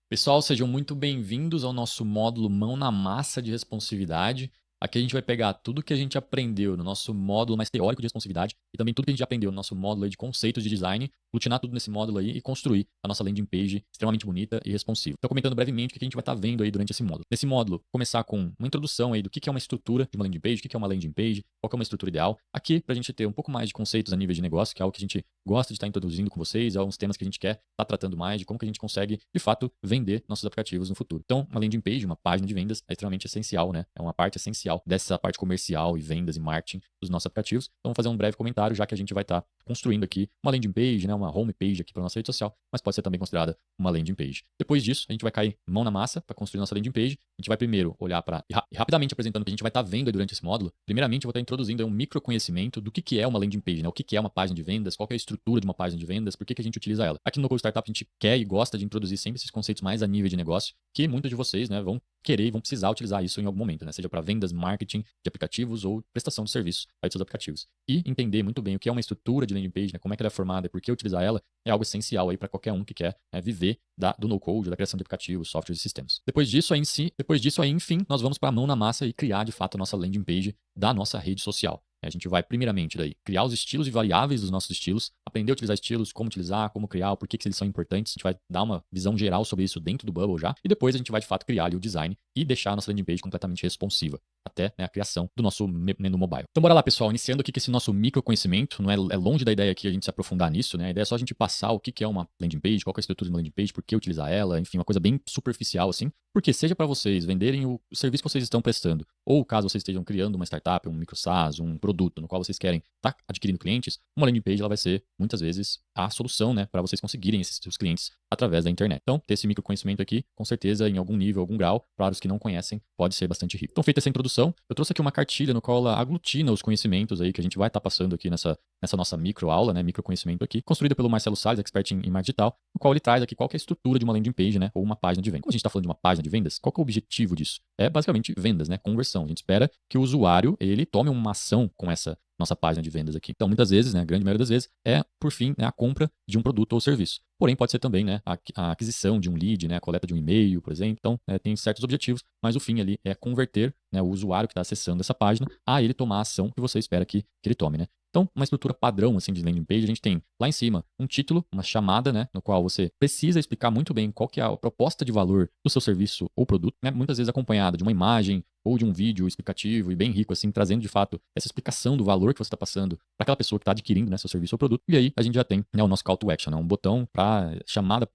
Pessoal, sejam muito bem-vindos ao nosso módulo Mão na Massa de Responsividade. Aqui a gente vai pegar tudo que a gente aprendeu no nosso módulo mais teórico de responsividade e também tudo que a gente aprendeu no nosso módulo aí de conceitos de design, aglutinar tudo nesse módulo aí e construir a nossa landing page extremamente bonita e responsiva. Então, comentando brevemente o que a gente vai estar vendo aí durante esse módulo. Nesse módulo, começar com uma introdução aí do que é uma estrutura de uma landing page, o que é uma landing page, qual que é uma estrutura ideal. Aqui, para a gente ter um pouco mais de conceitos a nível de negócio, que é algo que a gente gosta de estar introduzindo com vocês, é uns temas que a gente quer estar tratando mais, de como que a gente consegue, de fato, vender nossos aplicativos no futuro. Então, uma landing page, uma página de vendas, é extremamente essencial, né? É uma parte essencial dessa parte comercial e vendas e marketing dos nossos aplicativos. Então, vou fazer um breve comentário, já que a gente vai estar construindo aqui uma landing page, né? Uma home page aqui para nossa rede social, mas pode ser também considerada uma landing page. Depois disso, a gente vai cair mão na massa para construir nossa landing page. A gente vai primeiro olhar para, e rapidamente apresentando o que a gente vai estar vendo aí durante esse módulo. Primeiramente, eu vou estar introduzindo um micro conhecimento do que é uma landing page, né? O que é uma página de vendas, qual é a estrutura de uma página de vendas, por que a gente utiliza ela. Aqui no Local Startup a gente quer e gosta de introduzir sempre esses conceitos mais a nível de negócio, que muitos de vocês, né, vão querer e vão precisar utilizar isso em algum momento, né? Seja para vendas, marketing de aplicativos ou prestação de serviços para seus aplicativos. E entender muito bem o que é uma estrutura de landing page, né? Como é que ela é formada e por que utilizar ela, é algo essencial aí para qualquer um que quer, né, viver do no-code, da criação de aplicativos, softwares e sistemas. Depois disso, aí, enfim, nós vamos para a mão na massa e criar de fato a nossa landing page da nossa rede social. A gente vai, primeiramente, daí, criar os estilos e variáveis dos nossos estilos, aprender a utilizar estilos, como utilizar, como criar, por que eles são importantes. A gente vai dar uma visão geral sobre isso dentro do Bubble já. E depois a gente vai, de fato, criar ali o design e deixar a nossa landing page completamente responsiva, até, né, a criação do nosso menu mobile. Então, bora lá, pessoal. Iniciando aqui com esse nosso micro conhecimento. Não é longe da ideia aqui a gente se aprofundar nisso, né? A ideia é só a gente passar o que é uma landing page, qual é a estrutura de uma landing page, por que utilizar ela, enfim, uma coisa bem superficial, assim. Porque seja para vocês venderem o serviço que vocês estão prestando, ou caso vocês estejam criando uma startup, um micro SaaS, um produto no qual vocês querem estar adquirindo clientes, uma landing page ela vai ser, muitas vezes, a solução, né, para vocês conseguirem esses seus clientes através da internet. Então, ter esse micro conhecimento aqui, com certeza, em algum nível, algum grau, para os que não conhecem, pode ser bastante rico. Então, feita essa introdução, eu trouxe aqui uma cartilha no qual ela aglutina os conhecimentos aí que a gente vai estar passando aqui nessa nossa micro aula, né, micro conhecimento aqui, construída pelo Marcelo Salles, expert em marketing digital, no qual ele traz aqui qual que é a estrutura de uma landing page, né, ou uma página de venda. Como a gente está falando de uma página de vendas, qual que é o objetivo disso? É basicamente vendas, né, conversão. A gente espera que o usuário, ele tome uma ação com essa nossa página de vendas aqui. Então, muitas vezes, né, a grande maioria das vezes, é, por fim, né, a compra de um produto ou serviço. Porém, pode ser também, né, a aquisição de um lead, né, a coleta de um e-mail, por exemplo. Então, tem certos objetivos, mas o fim ali é converter, né, o usuário que está acessando essa página a ele tomar a ação que você espera que ele tome, né? Então, uma estrutura padrão assim de landing page, a gente tem lá em cima um título, uma chamada, né, no qual você precisa explicar muito bem qual que é a proposta de valor do seu serviço ou produto, né, muitas vezes acompanhada de uma imagem ou de um vídeo explicativo e bem rico, assim, trazendo de fato essa explicação do valor que você está passando para aquela pessoa que está adquirindo, né, seu serviço ou produto. E aí a gente já tem, né, o nosso call to action, né, um botão para chamada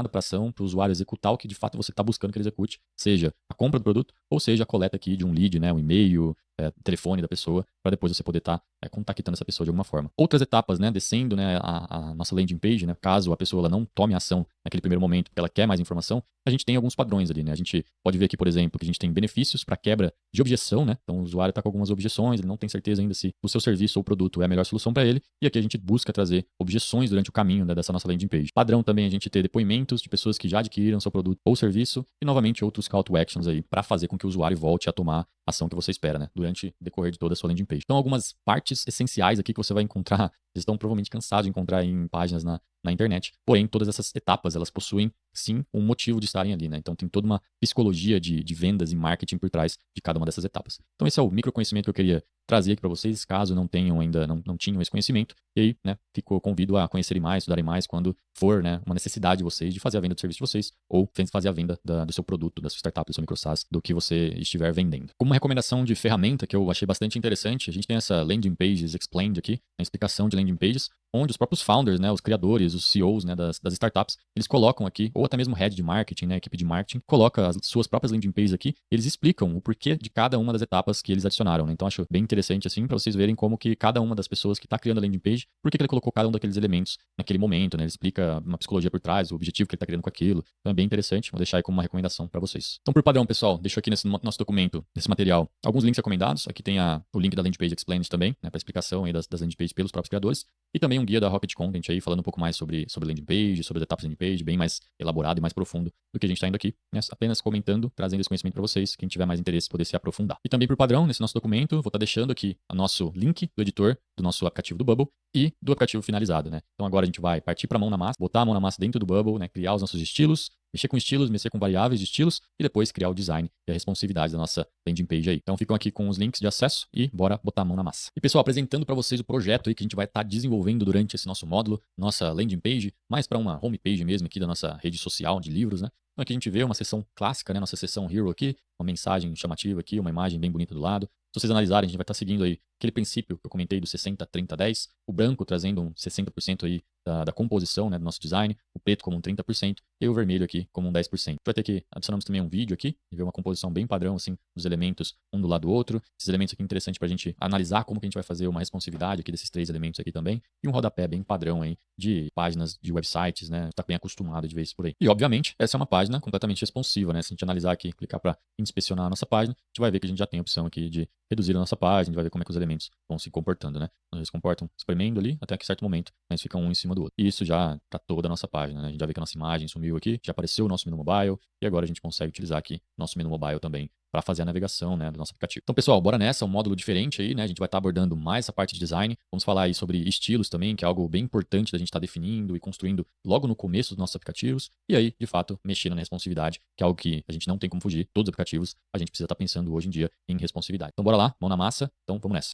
para ação para o usuário executar o que de fato você está buscando que ele execute, seja a compra do produto ou seja a coleta aqui de um lead, né, um e-mail, telefone da pessoa, para depois você poder estar contactando essa pessoa de alguma forma. Outras etapas, né, descendo, né, a nossa landing page, né, caso a pessoa ela não tome ação naquele primeiro momento, porque ela quer mais informação, a gente tem alguns padrões ali, né? A gente pode ver aqui, por exemplo, que a gente tem benefícios para quebra de objeção, né? Então o usuário está com algumas objeções, ele não tem certeza ainda se o seu serviço ou produto é a melhor solução para ele, e aqui a gente busca trazer objeções durante o caminho, né, dessa nossa landing page. Padrão também a gente ter depoimentos de pessoas que já adquiriram seu produto ou serviço, e novamente outros call to actions aí para fazer com que o usuário volte a tomar a ação que você espera, né, durante o decorrer de toda a sua landing page. Então algumas partes essenciais aqui que você vai encontrar, vocês estão provavelmente cansados de encontrar em páginas na internet. Porém, todas essas etapas, elas possuem, sim, um motivo de estarem ali, né? Então, tem toda uma psicologia de vendas e marketing por trás de cada uma dessas etapas. Então, esse é o microconhecimento que eu queria trazer aqui para vocês, caso não tenham ainda, não tinham esse conhecimento. E aí, né, convido a conhecerem mais, estudarem mais quando for, né, uma necessidade de vocês de fazer a venda do serviço de vocês ou fazer a venda do seu produto, da sua startup, do seu micro SaaS, do que você estiver vendendo. Como uma recomendação de ferramenta que eu achei bastante interessante, a gente tem essa Landing Pages Explained aqui, a explicação de landing pages, onde os próprios founders, né, os criadores, os CEOs, né, das startups, eles colocam aqui, ou até mesmo head de marketing, né, equipe de marketing, coloca as suas próprias landing pages aqui, eles explicam o porquê de cada uma das etapas que eles adicionaram, né? Então acho bem interessante assim para vocês verem como que cada uma das pessoas que está criando a landing page, por que ele colocou cada um daqueles elementos naquele momento, né? Ele explica uma psicologia por trás, o objetivo que ele está criando com aquilo. Então é bem interessante, vou deixar aí como uma recomendação para vocês. Então por padrão, pessoal, deixo aqui nesse nosso documento, nesse material, alguns links recomendados. Aqui tem o link da landing page explained também, né, para explicação aí das landing pages pelos próprios criadores. E também um guia da Rocket Content aí, falando um pouco mais sobre landing page, sobre as etapas da landing page, bem mais elaborado e mais profundo do que a gente está indo aqui, né? Apenas comentando, trazendo esse conhecimento para vocês, quem tiver mais interesse poder se aprofundar. E também por padrão, nesse nosso documento, vou estar deixando aqui o nosso link do editor do nosso aplicativo do Bubble e do aplicativo finalizado, né? Então agora a gente vai partir para a mão na massa, botar a mão na massa dentro do Bubble, né, criar os nossos estilos, mexer com estilos, mexer com variáveis de estilos e depois criar o design e a responsividade da nossa landing page aí. Então ficam aqui com os links de acesso e bora botar a mão na massa. E pessoal, apresentando para vocês o projeto aí que a gente vai estar desenvolvendo durante esse nosso módulo, nossa landing page, mais para uma homepage mesmo aqui da nossa rede social de livros, né? Então aqui a gente vê uma seção clássica, né? Nossa seção Hero aqui, uma mensagem chamativa aqui, uma imagem bem bonita do lado. Se vocês analisarem, a gente vai estar seguindo aí aquele princípio que eu comentei do 60, 30, 10, o branco trazendo um 60% aí da composição, né, do nosso design, o preto como um 30% e o vermelho aqui como um 10%. Vai ter que adicionamos também um vídeo aqui e ver uma composição bem padrão assim dos elementos um do lado do outro. Esses elementos aqui interessantes para a gente analisar como que a gente vai fazer uma responsividade aqui desses três elementos aqui também e um rodapé bem padrão aí de páginas de websites, né? Está bem acostumado de ver isso por aí. E obviamente essa é uma página completamente responsiva, né? Se a gente analisar aqui, clicar para inspecionar a nossa página, a gente vai ver que a gente já tem a opção aqui de reduzir a nossa página, a gente vai ver como é que os elementos vão se comportando, né? Eles se comportam espremendo ali até que certo momento, mas ficam um em cima do outro. E isso já para toda a nossa página, né? A gente já vê que a nossa imagem sumiu aqui, já apareceu o nosso menu mobile e agora a gente consegue utilizar aqui nosso menu mobile também para fazer a navegação, né, do nosso aplicativo. Então, pessoal, bora nessa, um módulo diferente aí, né? A gente vai estar abordando mais essa parte de design. Vamos falar aí sobre estilos também, que é algo bem importante da gente estar definindo e construindo logo no começo dos nossos aplicativos. E aí, de fato, mexendo na responsividade, que é algo que a gente não tem como fugir. Todos os aplicativos a gente precisa estar pensando hoje em dia em responsividade. Então, bora lá, mão na massa. Então, vamos nessa.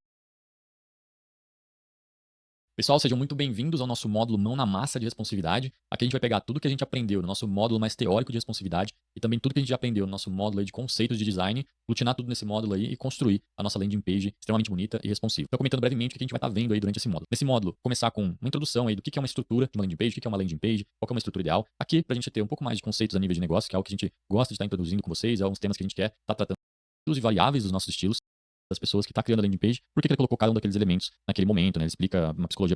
Pessoal, sejam muito bem-vindos ao nosso módulo Mão na Massa de Responsividade. Aqui a gente vai pegar tudo que a gente aprendeu no nosso módulo mais teórico de responsividade e também tudo que a gente já aprendeu no nosso módulo aí de conceitos de design, aglutinar tudo nesse módulo aí e construir a nossa landing page extremamente bonita e responsiva. Então, comentando brevemente o que a gente vai estar vendo aí durante esse módulo. Nesse módulo, começar com uma introdução aí do que é uma estrutura de uma landing page, o que é uma landing page, qual que é uma estrutura ideal. Aqui, para a gente ter um pouco mais de conceitos a nível de negócio, que é algo que a gente gosta de estar introduzindo com vocês, é alguns temas que a gente quer estar tratando e variáveis dos nossos estilos, das pessoas que estão criando a landing page, por que ele colocou cada um daqueles elementos naquele momento, né? Ele explica uma psicologia.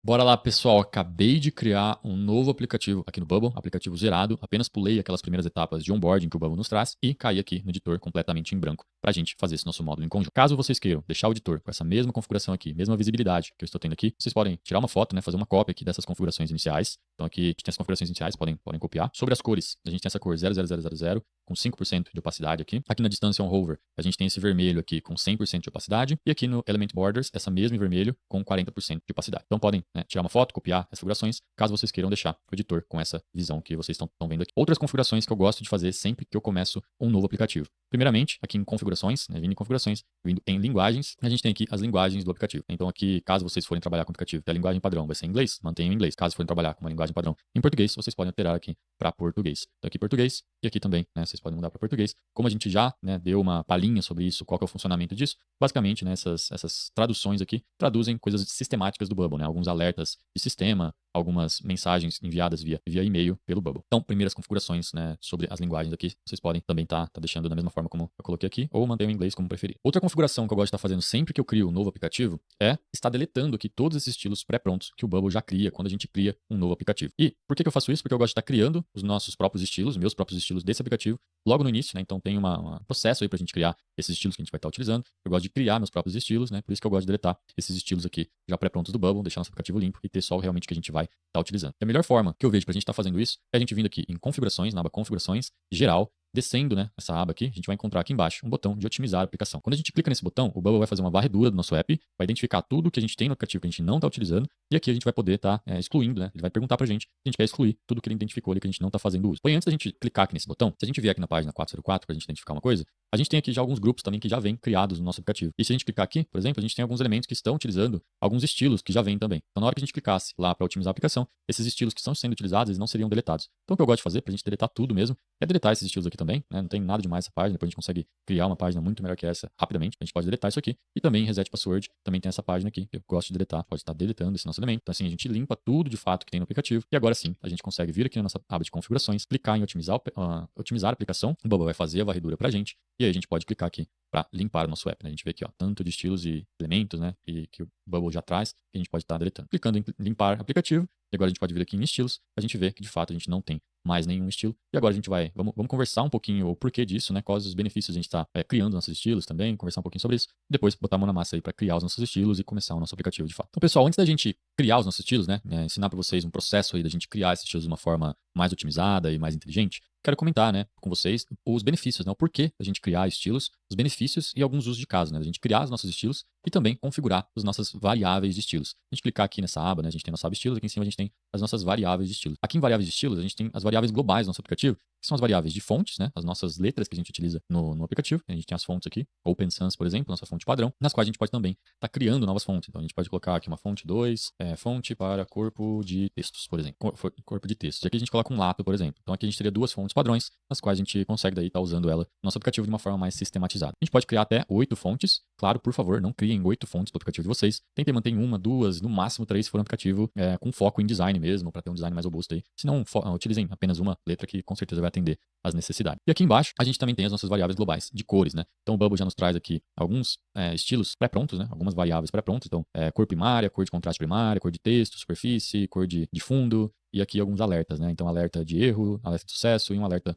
Bora lá, pessoal. Acabei de criar um novo aplicativo aqui no Bubble, aplicativo zerado. Apenas pulei aquelas primeiras etapas de onboarding que o Bubble nos traz e caí aqui no editor completamente em branco para a gente fazer esse nosso módulo em conjunto. Caso vocês queiram deixar o editor com essa mesma configuração aqui, mesma visibilidade que eu estou tendo aqui, vocês podem tirar uma foto, né, fazer uma cópia aqui dessas configurações iniciais. Então aqui a gente tem as configurações iniciais, podem copiar. Sobre as cores, a gente tem essa cor 00000 com 5% de opacidade aqui. Aqui na distância on hover, a gente tem esse vermelho aqui com 100% de opacidade. E aqui no Element Borders, essa mesma em vermelho com 40% de opacidade. Então podem, né, tirar uma foto, copiar as configurações, caso vocês queiram deixar o editor com essa visão que vocês estão vendo aqui. Outras configurações que eu gosto de fazer sempre que eu começo um novo aplicativo. Primeiramente, aqui em configurações, né, vindo em configurações, vindo em linguagens, a gente tem aqui as linguagens do aplicativo. Então aqui, caso vocês forem trabalhar com o aplicativo, a linguagem padrão vai ser em inglês, mantenham em inglês. Caso forem trabalhar com uma linguagem padrão em português, vocês podem alterar aqui para português. Então aqui português e aqui também, né, vocês podem mudar para português. Como a gente já, né, deu uma palhinha sobre isso, qual que é o funcionamento disso, basicamente, né, essas traduções aqui traduzem coisas sistemáticas do Bubble, né, alguns alertas de sistema, algumas mensagens enviadas via e-mail pelo Bubble. Então, primeiras configurações, né, sobre as linguagens aqui, vocês podem também estar deixando da mesma forma como eu coloquei aqui, ou manter o inglês como preferir. Outra configuração que eu gosto de estar fazendo sempre que eu crio um novo aplicativo é estar deletando aqui todos esses estilos pré-prontos que o Bubble já cria quando a gente cria um novo aplicativo. E por que eu faço isso? Porque eu gosto de estar criando os nossos próprios estilos, meus próprios estilos desse aplicativo, logo no início, né? Então tem um processo aí pra gente criar esses estilos que a gente vai estar utilizando. Eu gosto de criar meus próprios estilos, né? Por isso que eu gosto de deletar esses estilos aqui já pré-prontos do Bubble, deixar nosso aplicativo limpo e ter só realmente o que a gente vai estar utilizando. E a melhor forma que eu vejo pra gente estar fazendo isso é a gente vindo aqui em configurações, na aba configurações, geral, descendo, né, essa aba aqui, a gente vai encontrar aqui embaixo um botão de otimizar a aplicação. Quando a gente clica nesse botão, o Bubble vai fazer uma varredura do nosso app, vai identificar tudo que a gente tem no aplicativo que a gente não está utilizando, e aqui a gente vai poder estar excluindo, né? Ele vai perguntar pra gente se a gente quer excluir tudo que ele identificou ali que a gente não está fazendo uso. Porém, antes da gente clicar aqui nesse botão, se a gente vier aqui na página 404 para a gente identificar uma coisa, a gente tem aqui já alguns grupos também que já vêm criados no nosso aplicativo. E se a gente clicar aqui, por exemplo, a gente tem alguns elementos que estão utilizando alguns estilos que já vêm também. Então, na hora que a gente clicasse lá para otimizar a aplicação, esses estilos que estão sendo utilizados, eles não seriam deletados. Então, o que eu gosto de fazer para a gente deletar tudo mesmo é deletar esses estilos aqui também, né? Não tem nada demais essa página, depois a gente consegue criar uma página muito melhor que essa rapidamente. A gente pode deletar isso aqui. E também reset password, também tem essa página aqui que eu gosto de deletar, pode estar deletando esse nosso elemento. Então, assim, a gente limpa tudo de fato que tem no aplicativo. E agora sim, a gente consegue vir aqui na nossa aba de configurações, clicar em otimizar a aplicação, o Bubble vai fazer a varredura pra gente, e aí a gente pode clicar aqui para limpar o nosso app, né? A gente vê aqui, ó, tanto de estilos e elementos, né, e que o Bubble já traz, que a gente pode estar deletando. Clicando em limpar aplicativo, e agora a gente pode vir aqui em estilos, a gente vê que de fato a gente não tem mais nenhum estilo. E agora a gente vamos conversar um pouquinho o porquê disso, né? Quais os benefícios a gente está criando nossos estilos também, conversar um pouquinho sobre isso. E depois botar a mão na massa aí para criar os nossos estilos e começar o nosso aplicativo de fato. Então, pessoal, antes da gente criar os nossos estilos, né? Ensinar para vocês um processo aí da gente criar esses estilos de uma forma mais otimizada e mais inteligente, quero comentar, né, com vocês os benefícios, né, o porquê da gente criar estilos, os benefícios e alguns usos de caso, né, da gente criar os nossos estilos e também configurar as nossas variáveis de estilos. A gente clicar aqui nessa aba, né, a gente tem nossa aba estilos, aqui em cima a gente tem as nossas variáveis de estilos. Aqui em variáveis de estilos, a gente tem as variáveis globais do nosso aplicativo, que são as variáveis de fontes, né, as nossas letras que a gente utiliza no aplicativo. A gente tem as fontes aqui, Open Sans, por exemplo, nossa fonte padrão, nas quais a gente pode também estar criando novas fontes. Então a gente pode colocar aqui uma fonte 2, fonte para corpo de textos, por exemplo, corpo de textos. E aqui a gente coloca um lápis, por exemplo. Então aqui a gente teria duas fontes padrões, nas quais a gente consegue daí estar usando ela no nosso aplicativo de uma forma mais sistematizada. A gente pode criar até 8 fontes. Claro, por favor, não criem 8 fontes para o aplicativo de vocês. Tentem manter em 1, 2, no máximo 3 se for um aplicativo com foco em design mesmo, para ter um design mais robusto aí. Se não, utilizem apenas uma letra que com certeza vai atender às necessidades. E aqui embaixo a gente também tem as nossas variáveis globais de cores, né? Então o Bubble já nos traz aqui alguns estilos pré-prontos, né? Algumas variáveis pré-prontas. Então, cor primária, cor de contraste primária, cor de texto, superfície, cor de fundo, e aqui alguns alertas, né? Então, alerta de erro, alerta de sucesso e um alerta,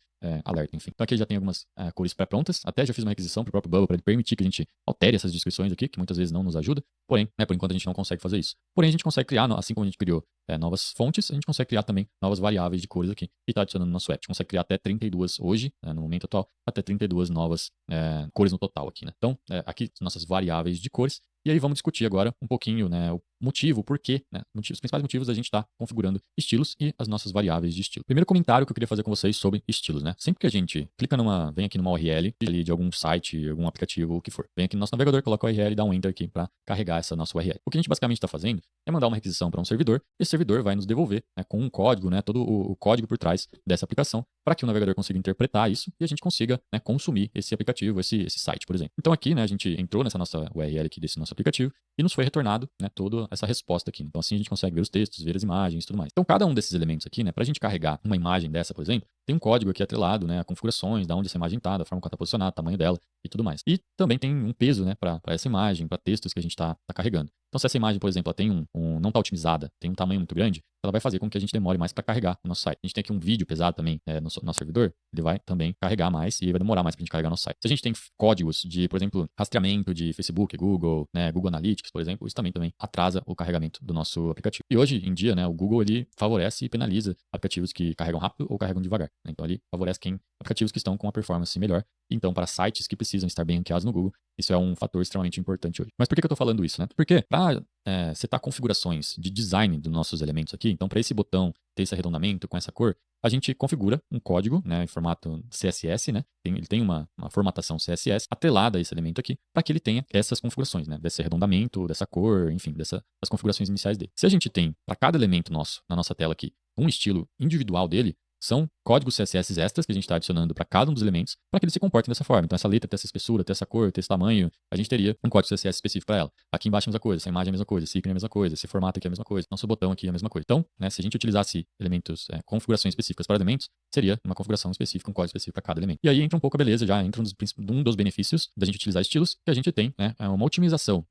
enfim. Então, aqui já tem algumas cores pré-prontas. Até já fiz uma requisição para o próprio Bubble para permitir que a gente altere essas descrições aqui, que muitas vezes não nos ajuda. Porém, por enquanto a gente não consegue fazer isso. Porém, a gente consegue criar, assim como a gente criou novas fontes, a gente consegue criar também novas variáveis de cores aqui e está adicionando no nosso app. A gente consegue criar até 32 hoje, no momento atual, até 32 novas cores no total aqui, né? Então, aqui nossas variáveis de cores. E aí vamos discutir agora um pouquinho, né, o motivo, o porquê, né, os principais motivos da gente estar configurando estilos e as nossas variáveis de estilo. Primeiro comentário que eu queria fazer com vocês sobre estilos, né? Sempre que a gente vem aqui numa URL ali de algum site, algum aplicativo, o que for. Vem aqui no nosso navegador, coloca a URL e dá um enter aqui para carregar essa nossa URL. O que a gente basicamente está fazendo é mandar uma requisição para um servidor, e esse servidor vai nos devolver, né, com um código, né, todo o código por trás dessa aplicação, para que o navegador consiga interpretar isso e a gente consiga, né, consumir esse aplicativo, esse site, por exemplo. Então aqui, né, a gente entrou nessa nossa URL aqui desse nosso aplicativo e nos foi retornado, né, toda essa resposta aqui. Então assim a gente consegue ver os textos, ver as imagens e tudo mais. Então cada um desses elementos aqui, né, para a gente carregar uma imagem dessa, por exemplo, tem um código aqui atrelado, né, a configurações, da onde essa imagem está, da forma que ela está posicionada, tamanho dela e tudo mais. E também tem um peso, né, para essa imagem, para textos que a gente está carregando. Então, se essa imagem, por exemplo, ela tem não está otimizada, tem um tamanho muito grande, ela vai fazer com que a gente demore mais para carregar o nosso site. A gente tem aqui um vídeo pesado também no nosso servidor, ele vai também carregar mais e vai demorar mais para a gente carregar nosso site. Se a gente tem códigos de, por exemplo, rastreamento de Facebook, Google, né, Google Analytics, por exemplo, isso também atrasa o carregamento do nosso aplicativo. E hoje em dia, né, o Google ele favorece e penaliza aplicativos que carregam rápido ou carregam devagar. Então, ele favorece aplicativos que estão com uma performance melhor. Então, para sites que precisam estar bem ranqueados no Google, isso é um fator extremamente importante hoje. Mas por que eu estou falando isso, né? Porque para setar configurações de design dos nossos elementos aqui, então para esse botão ter esse arredondamento com essa cor, a gente configura um código, né, em formato CSS, né? Ele tem uma formatação CSS atrelada a esse elemento aqui, para que ele tenha essas configurações, né? Desse arredondamento, dessa cor, enfim, das configurações iniciais dele. Se a gente tem para cada elemento nosso na nossa tela aqui um estilo individual dele, são códigos CSS extras que a gente está adicionando para cada um dos elementos para que eles se comportem dessa forma. Então, essa letra tem essa espessura, tem essa cor, tem esse tamanho, a gente teria um código CSS específico para ela. Aqui embaixo é a mesma coisa, essa imagem é a mesma coisa, esse ícone é a mesma coisa, esse formato aqui é a mesma coisa, nosso botão aqui é a mesma coisa. Então, né, se a gente utilizasse elementos, configurações específicas para elementos, seria uma configuração específica, um código específico para cada elemento. E aí entra um pouco a beleza, já entra um dos benefícios da gente utilizar estilos, que a gente tem, né, uma otimização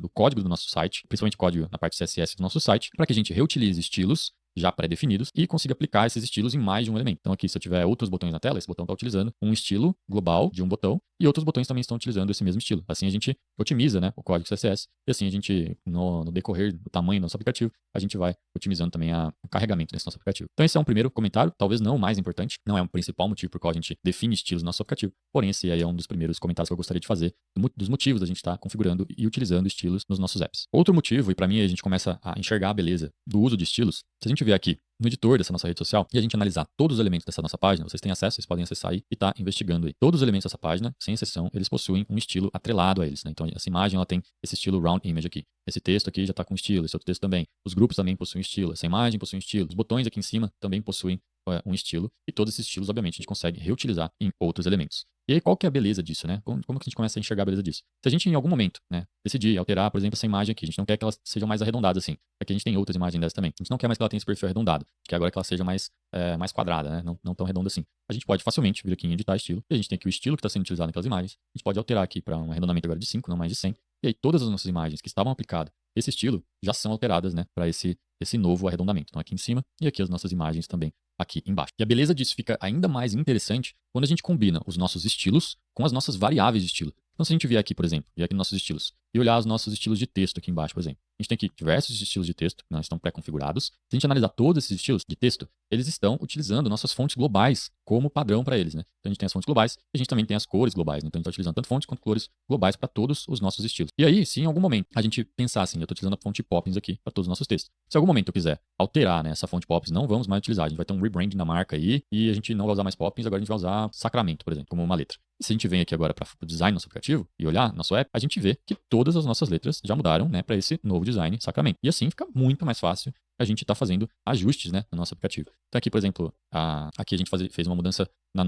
do código do nosso site, principalmente código na parte CSS do nosso site, para que a gente reutilize estilos já pré-definidos e consiga aplicar esses estilos em mais de um elemento. Então aqui, se eu tiver outros botões na tela, esse botão está utilizando um estilo global de um botão e outros botões também estão utilizando esse mesmo estilo. Assim a gente otimiza, né, o código CSS e assim a gente, no decorrer do tamanho do nosso aplicativo, a gente vai otimizando também o carregamento desse nosso aplicativo. Então esse é um primeiro comentário, talvez não o mais importante, não é o principal motivo por qual a gente define estilos no nosso aplicativo, porém esse aí é um dos primeiros comentários que eu gostaria de fazer dos motivos da gente estar configurando e utilizando estilos nos nossos apps. Outro motivo, e para mim a gente começa a enxergar a beleza do uso de estilos, se a gente vier aqui no editor dessa nossa rede social e a gente analisar todos os elementos dessa nossa página, vocês têm acesso, vocês podem acessar aí e tá investigando aí. Todos os elementos dessa página, sem exceção, eles possuem um estilo atrelado a eles, né? Então essa imagem ela tem esse estilo round image aqui. Esse texto aqui já está com estilo, esse outro texto também. Os grupos também possuem estilo, essa imagem possui um estilo, os botões aqui em cima também possuem um estilo e todos esses estilos, obviamente, a gente consegue reutilizar em outros elementos. E aí, qual que é a beleza disso, né? Como que a gente começa a enxergar a beleza disso? Se a gente, em algum momento, né, decidir alterar, por exemplo, essa imagem aqui, a gente não quer que elas sejam mais arredondadas assim. Aqui a gente tem outras imagens dessas também. A gente não quer mais que ela tenha esse perfil arredondado. A gente quer agora que ela seja mais quadrada, né? Não tão redonda assim. A gente pode facilmente vir aqui em editar estilo. E a gente tem aqui o estilo que está sendo utilizado naquelas imagens. A gente pode alterar aqui para um arredondamento agora de 5, não mais de 100. E aí, todas as nossas imagens que estavam aplicadas esse estilo já são alteradas, né, para esse esse novo arredondamento. Então aqui em cima e aqui as nossas imagens também aqui embaixo. E a beleza disso fica ainda mais interessante quando a gente combina os nossos estilos com as nossas variáveis de estilo. Então se a gente vier aqui, por exemplo, vier aqui nos nossos estilos e olhar os nossos estilos de texto aqui embaixo, por exemplo. A gente tem aqui diversos estilos de texto que não estão pré-configurados. Se a gente analisar todos esses estilos de texto, eles estão utilizando nossas fontes globais como padrão para eles, né? Então a gente tem as fontes globais e a gente também tem as cores globais, né? Então a gente está utilizando tanto fontes quanto cores globais para todos os nossos estilos. E aí, se em algum momento a gente pensar assim, eu estou utilizando a fonte Poppins aqui para todos os nossos textos. Se em algum momento eu quiser alterar, né, essa fonte Poppins, não vamos mais utilizar. A gente vai ter um rebranding na marca aí e a gente não vai usar mais Poppins, agora a gente vai usar Sacramento, por exemplo, como uma letra. E se a gente vem aqui agora para o design do nosso aplicativo e olhar nosso app, a gente vê que todas as nossas letras já mudaram, né, para esse novo design Sacramento. E assim fica muito mais fácil a gente estar fazendo ajustes, né, no nosso aplicativo. Então aqui, por exemplo, aqui a gente fez uma mudança nas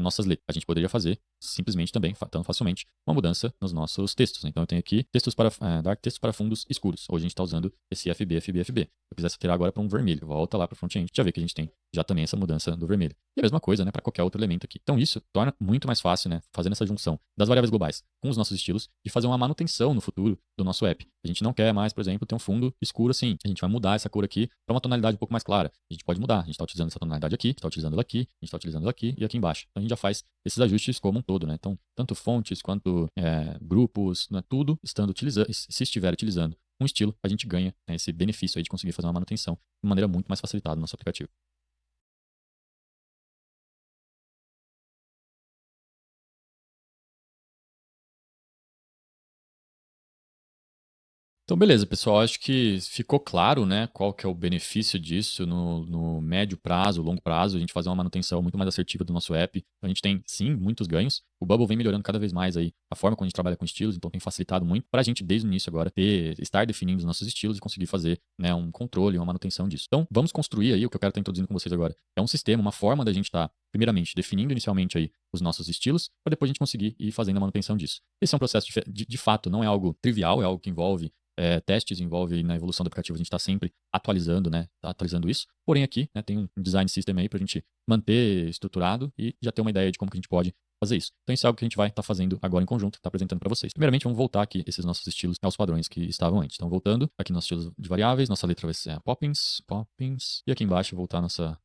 nossas letras. A gente poderia fazer simplesmente também, tão facilmente, uma mudança nos nossos textos. Então eu tenho aqui dar textos para fundos escuros. Hoje a gente está usando esse FB, FB, FB. Se eu quisesse alterar agora para um vermelho, volta lá para o front-end, já vê que a gente tem já também essa mudança do vermelho. E a mesma coisa, né, para qualquer outro elemento aqui. Então isso torna muito mais fácil, né, fazendo essa junção das variáveis globais com os nossos estilos e fazer uma manutenção no futuro do nosso app. A gente não quer mais, por exemplo, ter um fundo escuro assim. A gente vai mudar essa cor aqui para uma tonalidade um pouco mais clara. A gente pode mudar. A gente está utilizando essa tonalidade aqui, está utilizando ela aqui, a gente está utilizando ela aqui e aqui embaixo. Então a gente já faz esses ajustes como um todo, né? Então, tanto fontes quanto grupos, né, tudo estando utilizando, se estiver utilizando um estilo, a gente ganha, né, esse benefício aí de conseguir fazer uma manutenção de maneira muito mais facilitada no nosso aplicativo. Então, beleza, pessoal. Acho que ficou claro, né, qual que é o benefício disso no médio prazo, longo prazo, a gente fazer uma manutenção muito mais assertiva do nosso app. Então, a gente tem, sim, muitos ganhos. O Bubble vem melhorando cada vez mais aí a forma como a gente trabalha com estilos, então tem facilitado muito para a gente, desde o início agora, estar definindo os nossos estilos e conseguir fazer, né, um controle, uma manutenção disso. Então, vamos construir aí, o que eu quero estar introduzindo com vocês agora, é um sistema, uma forma da gente estar, primeiramente, definindo inicialmente aí os nossos estilos, para depois a gente conseguir ir fazendo a manutenção disso. Esse é um processo, de fato, não é algo trivial, é algo que envolve testes, envolve na evolução do aplicativo, a gente está sempre atualizando, né? Tá atualizando isso. Porém, aqui, né, tem um design system aí para a gente manter estruturado e já ter uma ideia de como que a gente pode fazer isso. Então, isso é algo que a gente vai estar fazendo agora em conjunto, está apresentando para vocês. Primeiramente, vamos voltar aqui esses nossos estilos aos padrões que estavam antes. Então, voltando, aqui nossos estilos de variáveis, nossa letra vai ser a Poppins, e aqui embaixo voltar nossa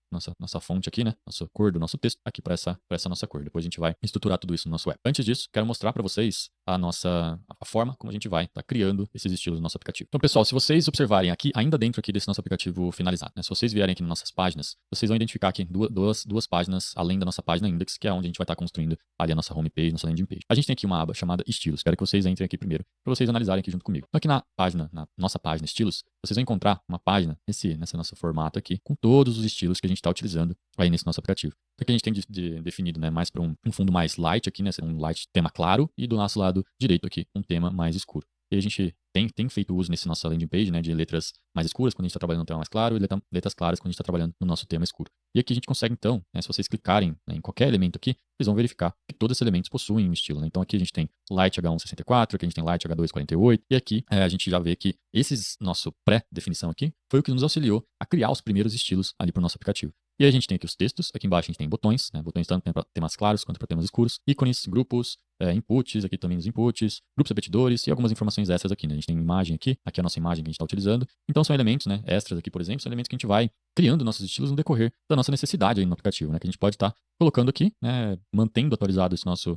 fonte aqui, né? Nossa cor do nosso texto aqui para essa nossa cor. Depois a gente vai estruturar tudo isso no nosso web. Antes disso, quero mostrar para vocês a forma como a gente vai estar criando esses estilos no nosso aplicativo. Então, pessoal, se vocês observarem aqui, ainda dentro aqui desse nosso aplicativo finalizado, né? Se vocês vierem aqui nas nossas páginas, vocês vão identificar aqui duas páginas além da nossa página index, que é onde a gente vai estar construindo ali a nossa homepage, nossa landing page. A gente tem aqui uma aba chamada estilos. Quero que vocês entrem aqui primeiro para vocês analisarem aqui junto comigo. Então, aqui na nossa página estilos, vocês vão encontrar uma página nesse nosso formato aqui com todos os estilos que a gente está utilizando aí nesse nosso aplicativo. Então aqui a gente tem definido, né, mais para um fundo mais light aqui, né, um light tema claro, e do nosso lado direito aqui um tema mais escuro. E a gente tem feito uso nesse nossa landing page, né, de letras mais escuras quando a gente está trabalhando no tema mais claro e letras claras quando a gente está trabalhando no nosso tema escuro. E aqui a gente consegue então, né, se vocês clicarem, né, em qualquer elemento aqui, vocês vão verificar que todos esses elementos possuem um estilo, né? Então aqui a gente tem Light H164, aqui a gente tem Light H248 e aqui a gente já vê que nosso pré-definição aqui foi o que nos auxiliou a criar os primeiros estilos ali para o nosso aplicativo. E aí a gente tem aqui os textos, aqui embaixo a gente tem botões, né? Botões tanto para temas claros quanto para temas escuros, ícones, grupos, inputs, aqui também os inputs, grupos repetidores e algumas informações extras aqui, né? A gente tem imagem aqui é a nossa imagem que a gente está utilizando. Então são elementos, né, extras aqui, por exemplo, são elementos que a gente vai criando nossos estilos no decorrer da nossa necessidade aí no aplicativo, né, que a gente pode estar colocando aqui, né, mantendo atualizado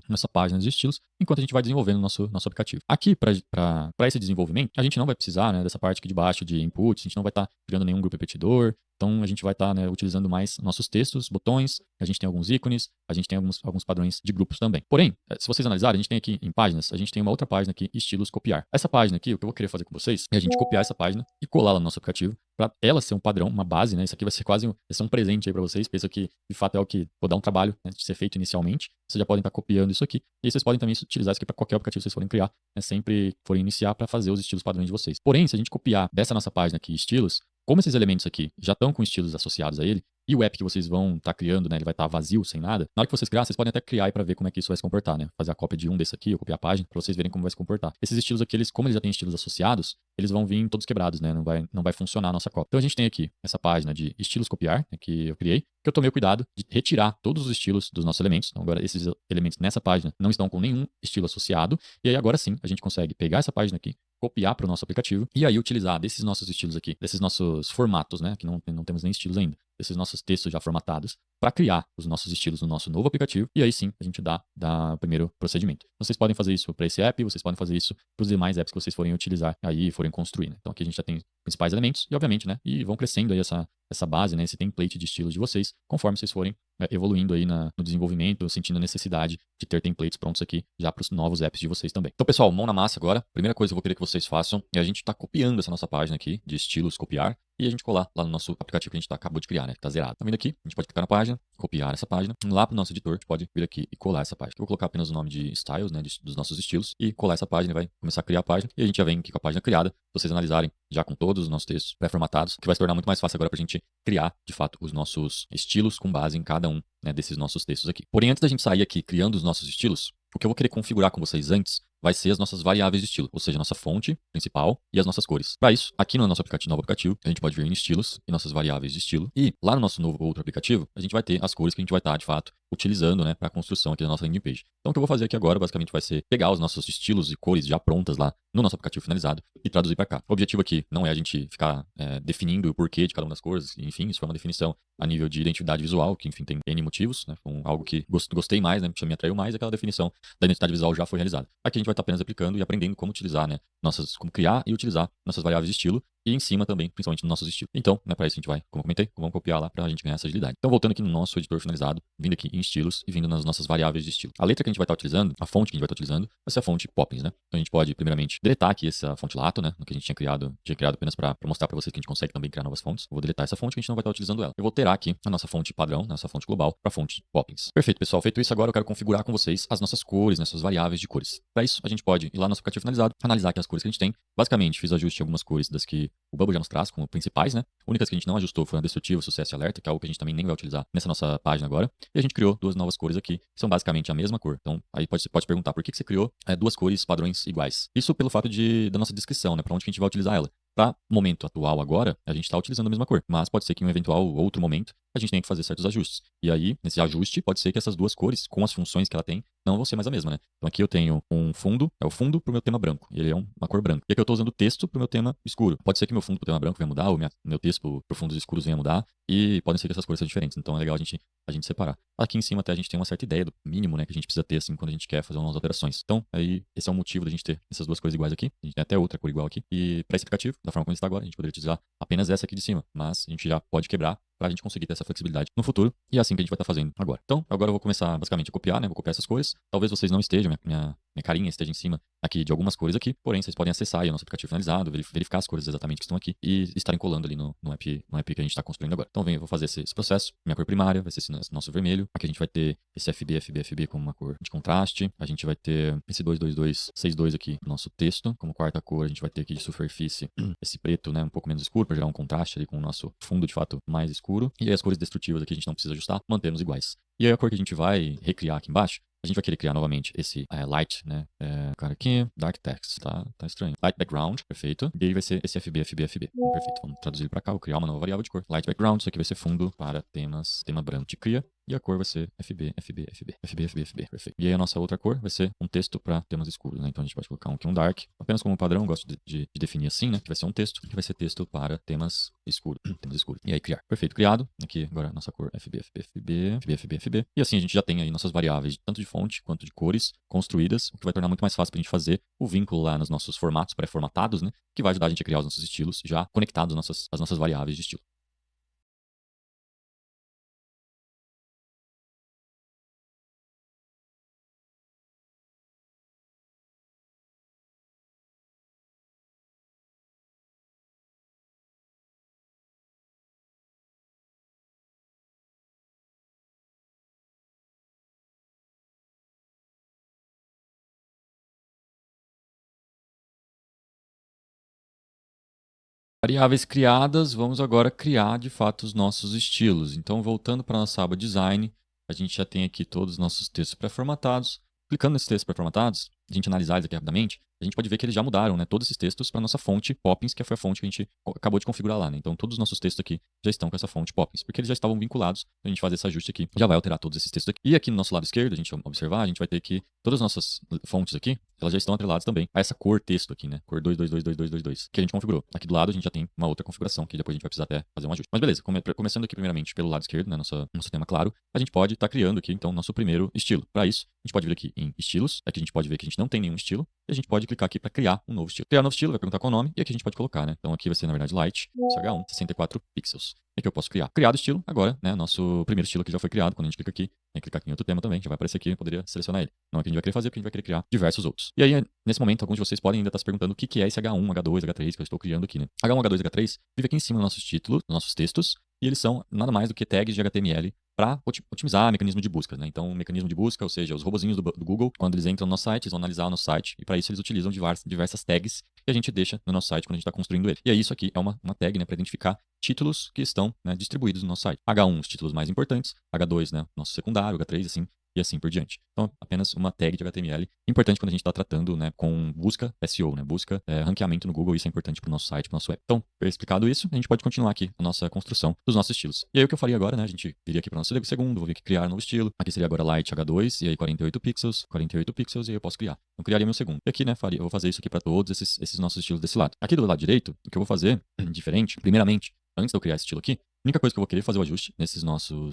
nossa página de estilos, enquanto a gente vai desenvolvendo nosso aplicativo. Aqui, para esse desenvolvimento, a gente não vai precisar, né, dessa parte aqui de baixo de inputs, a gente não vai estar criando nenhum grupo repetidor, então a gente vai estar, né, utilizando mais nossos textos, botões, a gente tem alguns ícones, a gente tem alguns padrões de grupos também. Porém, se vocês analisarem, a gente tem aqui em páginas, a gente tem uma outra página aqui, estilos copiar. Essa página aqui, o que eu vou querer fazer com vocês é a gente copiar essa página e colar lá no nosso aplicativo para ela ser um padrão, uma base, né? Isso aqui vai ser quase um presente aí para vocês, porque isso aqui, de fato, é o que vou dar um trabalho, né, de ser feito inicialmente. Vocês já podem estar copiando isso aqui. E aí vocês podem também utilizar isso aqui para qualquer aplicativo que vocês forem criar, né, sempre forem iniciar para fazer os estilos padrões de vocês. Porém, se a gente copiar dessa nossa página aqui, estilos, como esses elementos aqui já estão com estilos associados a ele, e o app que vocês vão estar criando, né, ele vai estar vazio, sem nada, na hora que vocês criar, vocês podem até criar aí para ver como é que isso vai se comportar, né? Fazer a cópia de um desse aqui, ou copiar a página, para vocês verem como vai se comportar. Esses estilos aqui, como eles já têm estilos associados, eles vão vir todos quebrados, né? Não vai funcionar a nossa cópia. Então a gente tem aqui essa página de estilos copiar, né, que eu criei, que eu tomei o cuidado de retirar todos os estilos dos nossos elementos. Então agora esses elementos nessa página não estão com nenhum estilo associado, e aí agora sim a gente consegue pegar essa página aqui, copiar para o nosso aplicativo e aí utilizar desses nossos estilos aqui, desses nossos formatos, né? Que não temos nem estilos ainda, desses nossos textos já formatados, para criar os nossos estilos no nosso novo aplicativo e aí sim a gente dá o primeiro procedimento. Vocês podem fazer isso para esse app, vocês podem fazer isso para os demais apps que vocês forem utilizar aí e forem construir, né? Então aqui a gente já tem os principais elementos e obviamente, né? E vão crescendo aí essa base, né? Esse template de estilos de vocês, conforme vocês forem evoluindo aí no desenvolvimento, sentindo a necessidade de ter templates prontos aqui já para os novos apps de vocês também. Então, pessoal, mão na massa agora. Primeira coisa que eu vou querer que vocês façam é a gente tá copiando essa nossa página aqui de estilos, copiar, e a gente colar lá no nosso aplicativo que a gente acabou de criar, né? Que tá zerado. Tá vindo aqui, a gente pode clicar na página, copiar essa página. Lá pro nosso editor, a gente pode vir aqui e colar essa página. Eu vou colocar apenas o nome de styles, né? Dos nossos estilos, e colar essa página e vai começar a criar a página. E a gente já vem aqui com a página criada. Se vocês analisarem já com todos os nossos textos pré-formatados, que vai se tornar muito mais fácil agora pra gente criar, de fato, os nossos estilos com base em cada um, né, desses nossos textos aqui. Porém, antes da gente sair aqui criando os nossos estilos, o que eu vou querer configurar com vocês antes vai ser as nossas variáveis de estilo, ou seja, a nossa fonte principal e as nossas cores. Para isso, aqui no nosso novo aplicativo, a gente pode vir em estilos e nossas variáveis de estilo. E lá no nosso outro aplicativo, a gente vai ter as cores que a gente vai estar, de fato, utilizando, né, para a construção aqui da nossa landing page. Então, o que eu vou fazer aqui agora, basicamente, vai ser pegar os nossos estilos e cores já prontas lá no nosso aplicativo finalizado e traduzir para cá. O objetivo aqui não é a gente ficar definindo o porquê de cada uma das cores, enfim, isso foi uma definição a nível de identidade visual, que, enfim, tem N motivos, né, foi algo que gostei mais, né, me atraiu mais, aquela definição da identidade visual já foi realizada. Aqui a gente vai estar apenas aplicando e aprendendo como utilizar, né, como criar e utilizar nossas variáveis de estilo e em cima também, principalmente nos nossos estilos. Então, né, para isso a gente vai, como eu comentei, vamos copiar lá para a gente ganhar essa agilidade. Então, voltando aqui no nosso editor finalizado, vindo aqui em estilos e vindo nas nossas variáveis de estilo. A letra que a gente vai estar utilizando, a fonte que a gente vai estar utilizando, vai ser a fonte Poppins, né? Então, a gente pode, primeiramente, deletar aqui essa fonte Lato, né, no que a gente tinha criado apenas para mostrar para vocês que a gente consegue também criar novas fontes. Eu vou deletar essa fonte que a gente não vai estar utilizando ela. Eu vou ter aqui a nossa fonte padrão, nossa fonte global, para a fonte Poppins. Perfeito, pessoal. Feito isso, agora eu quero configurar com vocês as nossas cores, nossas variáveis de cores. Para isso, a gente pode ir lá no nosso aplicativo finalizado, analisar aqui as cores que a gente tem. Basicamente, fiz ajuste em algumas cores das que o Bubble já nos traz como principais, né? Únicas que a gente não ajustou foram a destrutiva, sucesso e alerta, que é algo que a gente também nem vai utilizar nessa nossa página agora. E a gente criou duas novas cores aqui, que são basicamente a mesma cor. Então, aí você pode perguntar por que você criou duas cores padrões iguais. Isso pelo fato da nossa descrição, né? Para onde que a gente vai utilizar ela. Para o momento atual agora, a gente está utilizando a mesma cor, mas pode ser que em um eventual outro momento a gente tenha que fazer certos ajustes. E aí, nesse ajuste, pode ser que essas duas cores, com as funções que ela tem, não vão ser mais a mesma, né? Então aqui eu tenho um fundo, é o fundo pro meu tema branco, e ele é uma cor branca. E aqui eu estou usando texto pro meu tema escuro. Pode ser que meu fundo pro tema branco venha mudar, ou meu texto pro fundos escuros venha mudar, e podem ser que essas cores sejam diferentes. Então é legal a gente separar. Aqui em cima até a gente tem uma certa ideia do mínimo, né, que a gente precisa ter, assim, quando a gente quer fazer umas alterações. Então, aí, esse é o motivo da gente ter essas duas cores iguais aqui. A gente tem até outra cor igual aqui. E para esse aplicativo, da forma como ele está agora, a gente poderia utilizar apenas essa aqui de cima, mas a gente já pode quebrar para a gente conseguir ter essa flexibilidade no futuro, e é assim que a gente vai estar fazendo agora. Então, agora eu vou começar basicamente a copiar, né? Vou copiar essas cores. Talvez vocês não estejam, minha carinha esteja em cima aqui de algumas cores aqui, porém vocês podem acessar aí o nosso aplicativo finalizado, verificar as cores exatamente que estão aqui e estarem colando ali no app que a gente está construindo agora. Então, eu vou fazer esse processo. Minha cor primária vai ser esse nosso vermelho. Aqui a gente vai ter esse FB como uma cor de contraste. A gente vai ter esse 22262 aqui no nosso texto. Como quarta cor, a gente vai ter aqui de superfície esse preto, né, um pouco menos escuro, para gerar um contraste ali com o nosso fundo de fato mais escuro. E aí as cores destrutivas aqui a gente não precisa ajustar, mantemos iguais. E aí a cor que a gente vai recriar aqui embaixo, a gente vai querer criar novamente esse light, né? Cara aqui, dark text, tá estranho. Light background, perfeito. E aí vai ser esse FB. Perfeito, vamos traduzir ele pra cá, vou criar uma nova variável de cor. Light background, isso aqui vai ser fundo para tema branco de cria. E a cor vai ser FB. Perfeito. E aí a nossa outra cor vai ser um texto para temas escuros, né? Então a gente pode colocar aqui um dark. Apenas como padrão, eu gosto de definir assim, né? Que vai ser um texto, que vai ser texto para temas escuros. E aí criar. Perfeito, criado. Aqui agora a nossa cor FB. E assim a gente já tem aí nossas variáveis, tanto de fonte quanto de cores, construídas, o que vai tornar muito mais fácil pra gente fazer o vínculo lá nos nossos formatos pré-formatados, né? Que vai ajudar a gente a criar os nossos estilos já conectados às nossas variáveis de estilo. Variáveis criadas, vamos agora criar de fato os nossos estilos. Então, voltando para a nossa aba Design, a gente já tem aqui todos os nossos textos pré-formatados. Clicando nesses textos pré-formatados, a gente analisar eles aqui rapidamente, a gente pode ver que eles já mudaram, né, todos esses textos para nossa fonte Poppins, que foi a fonte que a gente acabou de configurar lá, né? Então todos os nossos textos aqui já estão com essa fonte Poppins, porque eles já estavam vinculados. A gente fazer esse ajuste aqui, já vai alterar todos esses textos aqui. E aqui no nosso lado esquerdo, a gente vai observar, a gente vai ter que todas as nossas fontes aqui, elas já estão atreladas também a essa cor texto aqui, né? Cor 22222222, que a gente configurou. Aqui do lado a gente já tem uma outra configuração, que depois a gente vai precisar até fazer um ajuste. Mas beleza, começando aqui primeiramente pelo lado esquerdo, né? Nosso tema claro, a gente pode estar criando aqui, então, nosso primeiro estilo. Para isso, a gente pode vir aqui em estilos, aqui a gente pode ver que a gente não tem nenhum estilo, e a gente pode clicar aqui para criar um novo estilo. Criar um novo estilo, vai perguntar qual o nome, e aqui a gente pode colocar, né? Então aqui vai ser, na verdade, Light, CH1, 64 pixels. E aqui eu posso criar. Criado estilo, agora, né? Nosso primeiro estilo aqui já foi criado. Quando a gente clica aqui, tem que clicar aqui em outro tema também, já vai aparecer aqui, eu poderia selecionar ele. Não é o que a gente vai querer fazer, porque a gente vai querer criar diversos outros. E aí, nesse momento, alguns de vocês podem ainda estar se perguntando o que é esse H1, H2, H3 que eu estou criando aqui, né? H1, H2, H3 vive aqui em cima dos nossos títulos, dos nossos textos, e eles são nada mais do que tags de HTML para otimizar o mecanismo de busca, né? Então, o mecanismo de busca, ou seja, os robozinhos do Google, quando eles entram no nosso site, eles vão analisar o nosso site, e para isso eles utilizam diversas tags que a gente deixa no nosso site quando a gente está construindo ele. E aí, isso aqui é uma tag, né, para identificar títulos que estão, né, distribuídos no nosso site. H1, os títulos mais importantes, H2, né, nosso secundário, H3, assim, e assim por diante. Então, apenas uma tag de HTML, importante quando a gente está tratando, né, com busca SEO, né, busca, ranqueamento no Google, isso é importante para o nosso site, para o nosso web. Então, explicado isso, a gente pode continuar aqui a nossa construção dos nossos estilos. E aí, o que eu faria agora, né, a gente viria aqui para o nosso segundo, vou vir aqui criar um novo estilo, aqui seria agora Light H2, e aí 48 pixels, e aí eu posso criar. Então, criaria meu segundo. E aqui, né, eu vou fazer isso aqui para todos esses nossos estilos desse lado. Aqui do lado direito, o que eu vou fazer, diferente, primeiramente, antes de eu criar esse estilo aqui, a única coisa que eu vou querer fazer o ajuste desse nosso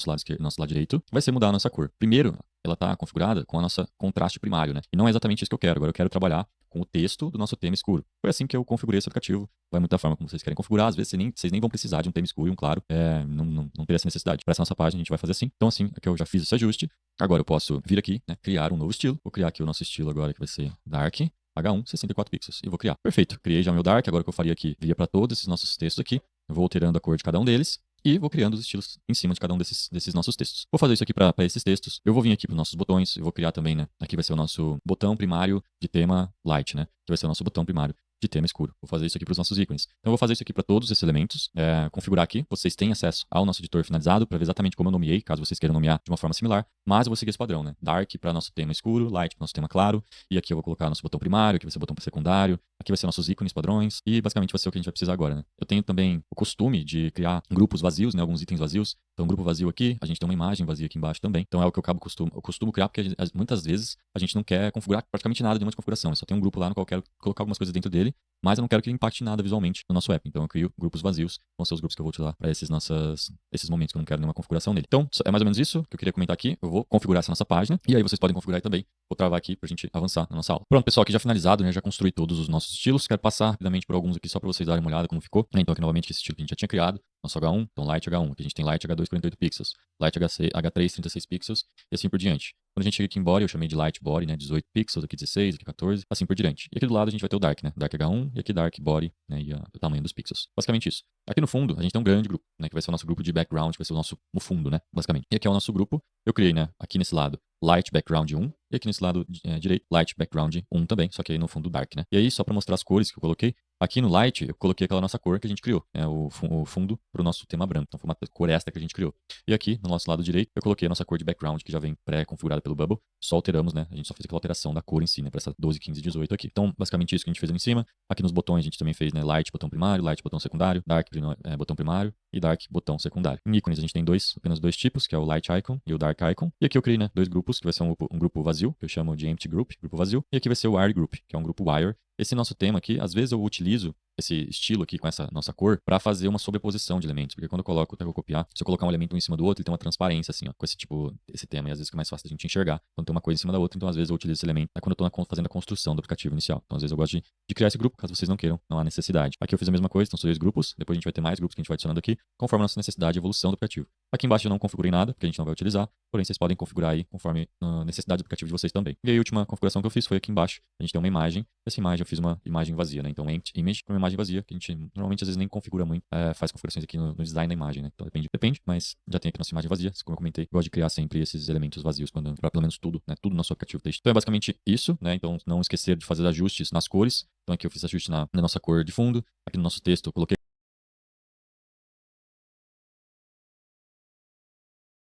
lado esquerdo, nosso lado direito, vai ser mudar a nossa cor. Primeiro, ela está configurada com a nossa contraste primário, né? E não é exatamente isso que eu quero. Agora eu quero trabalhar com o texto do nosso tema escuro. Foi assim que eu configurei esse aplicativo. Vai muito da forma como vocês querem configurar. Às vezes vocês nem vão precisar de um tema escuro e um claro. Não teria essa necessidade. Para essa nossa página a gente vai fazer assim. Então assim, aqui eu já fiz esse ajuste. Agora eu posso vir aqui, né, criar um novo estilo. Vou criar aqui o nosso estilo agora que vai ser Dark. H1, 64 pixels. E vou criar. Perfeito. Criei já o meu Dark. Agora o que eu faria aqui, viria para todos esses nossos textos aqui. Eu vou alterando a cor de cada um deles. E vou criando os estilos em cima de cada um desses nossos textos. Vou fazer isso aqui para esses textos. Eu vou vir aqui para os nossos botões. Eu vou criar também, né? Aqui vai ser o nosso botão primário de tema light, né? Que vai ser o nosso botão primário de tema escuro. Vou fazer isso aqui para os nossos ícones. Então, eu vou fazer isso aqui para todos esses elementos. Configurar aqui. Vocês têm acesso ao nosso editor finalizado para ver exatamente como eu nomeei, caso vocês queiram nomear de uma forma similar. Mas eu vou seguir esse padrão, né? Dark para nosso tema escuro, light para nosso tema claro. E aqui eu vou colocar nosso botão primário, aqui vai ser o botão secundário. Aqui vai ser nossos ícones padrões. E basicamente vai ser o que a gente vai precisar agora, né? Eu tenho também o costume de criar grupos vazios, né? Alguns itens vazios. Então, um grupo vazio aqui, a gente tem uma imagem vazia aqui embaixo também. Então, é o que eu costumo criar, porque muitas vezes a gente não quer configurar praticamente nada de uma configuração. Eu só tenho um grupo lá no qual eu quero colocar algumas coisas dentro dele, mas eu não quero que ele impacte nada visualmente no nosso app. Então, eu crio grupos vazios, vão ser os grupos que eu vou utilizar para esses momentos que eu não quero nenhuma configuração nele. Então, é mais ou menos isso que eu queria comentar aqui. Eu vou configurar essa nossa página, e aí vocês podem configurar aí também. Vou travar aqui pra gente avançar na nossa aula. Pronto, pessoal, aqui já finalizado, né? Já construí todos os nossos estilos. Quero passar rapidamente por alguns aqui só para vocês darem uma olhada como ficou. Então, aqui novamente esse estilo que a gente já tinha criado. Nosso H1, então Light H1. Aqui a gente tem Light H2, 48 pixels. Light H3, 36 pixels. E assim por diante. Quando a gente chega aqui em Body, eu chamei de Light Body, né? 18 pixels, aqui 16, aqui 14, assim por diante. E aqui do lado a gente vai ter o Dark, né? Dark H1 e aqui Dark Body, né? E o tamanho dos pixels. Basicamente isso. Aqui no fundo, a gente tem um grande grupo, né? Que vai ser o nosso grupo de background, que vai ser o fundo, né? Basicamente. E aqui é o nosso grupo. Eu criei, né? Aqui nesse lado, Light Background 1. E aqui nesse lado direito, Light Background 1 também, só que aí no fundo Dark, né? E aí, só para mostrar as cores que eu coloquei, aqui no Light eu coloquei aquela nossa cor que a gente criou, né? O fundo pro nosso tema branco. Então foi uma cor extra que a gente criou. E aqui, no nosso lado direito, eu coloquei a nossa cor de background, que já vem pré-configurada pelo Bubble. Só alteramos, né? A gente só fez aquela alteração da cor em si, né? Para essa 12, 15, 18 aqui. Então, basicamente isso que a gente fez ali em cima. Aqui nos botões a gente também fez, né? Light, botão primário, Light, botão secundário, Dark, botão primário e Dark, botão secundário. Em ícones a gente tem apenas dois tipos, que é o Light Icon e o Dark Icon. E aqui eu criei, né? Dois grupos, que vai ser um grupo vazio, que eu chamo de Empty Group, grupo vazio. E aqui vai ser o Wire Group, que é um grupo Wire. Esse nosso tema aqui, às vezes eu utilizo esse estilo aqui com essa nossa cor para fazer uma sobreposição de elementos, porque quando eu coloco, eu vou copiar, se eu colocar um elemento um em cima do outro, ele tem uma transparência assim, ó, com esse tema, e às vezes fica mais fácil da gente enxergar quando tem uma coisa em cima da outra, então às vezes eu utilizo esse elemento quando eu tô fazendo a construção do aplicativo inicial. Então às vezes eu gosto de criar esse grupo, caso vocês não queiram, não há necessidade. Aqui eu fiz a mesma coisa, então são dois grupos, depois a gente vai ter mais grupos que a gente vai adicionando aqui, conforme a nossa necessidade e evolução do aplicativo. Aqui embaixo eu não configurei nada, porque a gente não vai utilizar, porém vocês podem configurar aí conforme a necessidade do aplicativo de vocês também. E aí a última configuração que eu fiz foi aqui embaixo, a gente tem uma imagem, essa imagem eu fiz uma imagem vazia, né? Então empty image para uma imagem vazia, que a gente normalmente às vezes nem configura muito, faz configurações aqui no design da imagem, né? Então depende, mas já tem aqui nossa imagem vazia, como eu comentei, gosto de criar sempre esses elementos vazios para pelo menos tudo, né? Tudo no nosso aplicativo texto. Então é basicamente isso, né? Então não esquecer de fazer ajustes nas cores. Então aqui eu fiz ajuste na nossa cor de fundo, aqui no nosso texto eu coloquei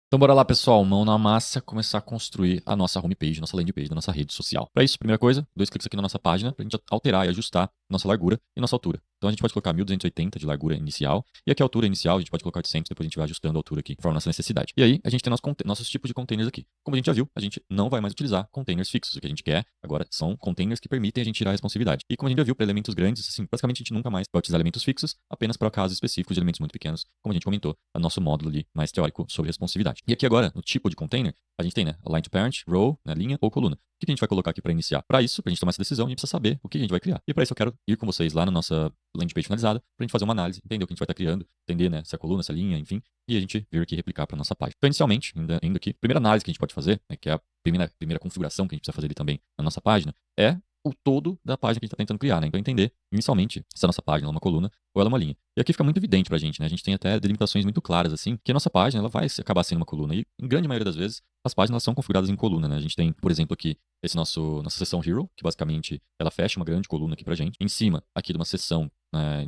Então bora lá, pessoal, mão na massa, começar a construir a nossa homepage, nossa landing page da nossa rede social. Para isso, primeira coisa, 2 cliques aqui na nossa página para a gente alterar e ajustar nossa largura e nossa altura. Então a gente pode colocar 1280 de largura inicial, e aqui a altura inicial a gente pode colocar 800, depois a gente vai ajustando a altura aqui, conforme a nossa necessidade. E aí a gente tem nossos tipos de containers aqui. Como a gente já viu, a gente não vai mais utilizar containers fixos. O que a gente quer agora são containers que permitem a gente tirar a responsividade. E como a gente já viu, para elementos grandes, assim, basicamente a gente nunca mais vai utilizar elementos fixos, apenas para casos específicos de elementos muito pequenos, como a gente comentou, no nosso módulo ali mais teórico sobre responsividade. E aqui agora, no tipo de container, a gente tem, né, line to parent, row, né, linha ou coluna. O que a gente vai colocar aqui para iniciar? Para isso, para a gente tomar essa decisão, a gente precisa saber o que a gente vai criar. E para isso eu quero ir com vocês lá na nossa landing page finalizada, para a gente fazer uma análise, entender o que a gente vai estar criando, entender, né, se é coluna, se é linha, enfim, e a gente vir aqui replicar para nossa página. Então, inicialmente, indo aqui, a primeira análise que a gente pode fazer, né, que é a primeira configuração que a gente precisa fazer ali também na nossa página, é o todo da página que a gente está tentando criar, né? Então, entender, inicialmente, se a nossa página é uma coluna ou ela é uma linha. E aqui fica muito evidente pra gente, né? A gente tem até delimitações muito claras, assim, que a nossa página ela vai acabar sendo uma coluna. E, em grande maioria das vezes, as páginas elas são configuradas em coluna, né? A gente tem, por exemplo, aqui, nossa seção Hero, que basicamente ela fecha uma grande coluna aqui pra gente. Em cima, aqui de uma seção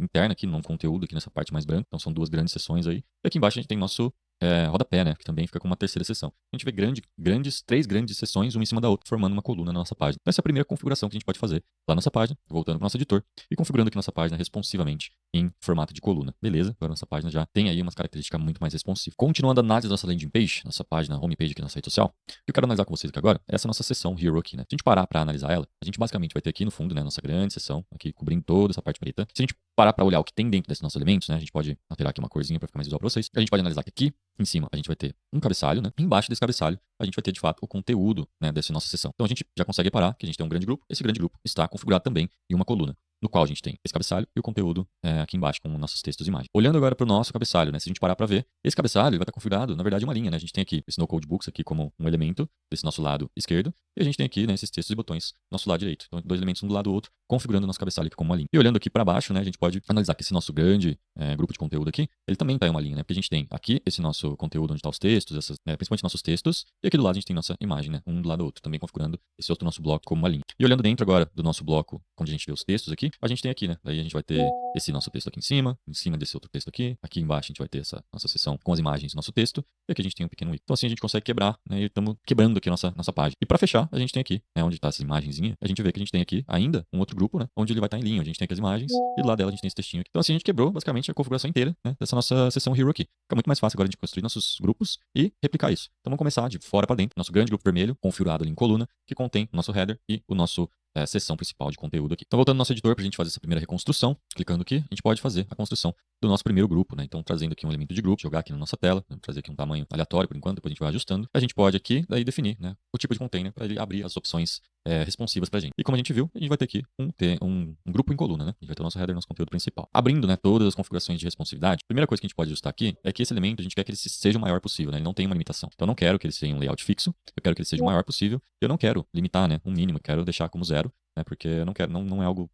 interna, aqui, num conteúdo, aqui nessa parte mais branca. Então, são 2 grandes seções aí. E aqui embaixo a gente tem nosso rodapé, né? Que também fica com uma terceira seção. A gente vê 3 grandes seções, uma em cima da outra, formando uma coluna na nossa página. Então, essa é a primeira configuração que a gente pode fazer lá na nossa página, voltando para o nosso editor e configurando aqui nossa página responsivamente em formato de coluna. Beleza? Agora nossa página já tem aí umas características muito mais responsivas. Continuando a análise da nossa landing page, nossa página homepage aqui na nossa rede social, o que eu quero analisar com vocês aqui agora é essa nossa seção Hero aqui, né? Se a gente parar para analisar ela, a gente basicamente vai ter aqui no fundo, né, nossa grande seção, aqui cobrindo toda essa parte preta. Se a gente parar para olhar o que tem dentro desses nossos elementos, né, a gente pode alterar aqui uma corzinha para ficar mais visual para vocês. A gente pode analisar que aqui em cima a gente vai ter um cabeçalho, né? Embaixo desse cabeçalho a gente vai ter de fato o conteúdo, né, dessa nossa seção. Então a gente já consegue reparar que a gente tem um grande grupo. Esse grande grupo está configurado também em uma coluna, no qual a gente tem esse cabeçalho e o conteúdo aqui embaixo com nossos textos e imagens. Olhando agora para o nosso cabeçalho, né, se a gente parar para ver, esse cabeçalho ele vai estar configurado, na verdade, uma linha, né? A gente tem aqui esse no code books aqui como um elemento desse nosso lado esquerdo e a gente tem aqui, né, esses textos e botões no nosso lado direito. Então, 2 elementos um do lado do outro, configurando o nosso cabeçalho aqui como uma linha. E olhando aqui para baixo, né, a gente pode analisar que esse nosso grande grupo de conteúdo aqui, ele também está em uma linha, né? Porque a gente tem aqui esse nosso conteúdo onde está os textos, principalmente nossos textos, e aqui do lado a gente tem nossa imagem, né? Um do lado do outro, também configurando esse outro nosso bloco como uma linha. E olhando dentro agora do nosso bloco, onde a gente vê os textos aqui, a gente tem aqui, né? Daí a gente vai ter esse nosso texto aqui em cima desse outro texto aqui embaixo a gente vai ter essa nossa seção com as imagens do nosso texto, e aqui a gente tem um pequeno i. Então assim a gente consegue quebrar, né? E estamos quebrando aqui a nossa página. E para fechar, a gente tem aqui, né, onde está essa imagenzinha, a gente vê que a gente tem aqui ainda um outro grupo, né? Onde ele vai estar em linha, onde a gente tem aqui as imagens, e do lado dela a gente tem esse textinho aqui. Então assim a gente quebrou basicamente a configuração inteira, né, dessa nossa seção Hero aqui. Fica muito mais fácil agora de construir nossos grupos e replicar isso. Então vamos começar de fora para dentro. Nosso grande grupo vermelho, configurado ali em coluna, que contém o nosso header e o nosso seção principal de conteúdo aqui. Então, voltando ao nosso editor para a gente fazer essa primeira reconstrução, clicando aqui, a gente pode fazer a construção do nosso primeiro grupo, né? Então, trazendo aqui um elemento de grupo, jogar aqui na nossa tela, né? Trazer aqui um tamanho aleatório por enquanto, depois a gente vai ajustando. A gente pode aqui, daí definir, né, o tipo de container para ele abrir as opções responsivas para a gente. E como a gente viu, a gente vai ter aqui um grupo em coluna, né? A gente vai ter o nosso header, nosso conteúdo principal. Abrindo, né, todas as configurações de responsividade, a primeira coisa que a gente pode ajustar aqui é que esse elemento a gente quer que ele seja o maior possível, né? Ele não tem uma limitação. Então, eu não quero que ele seja um layout fixo, eu quero que ele seja o maior possível. Eu não quero limitar, né, um mínimo, eu quero deixar como 0. Porque eu não quero, não é algo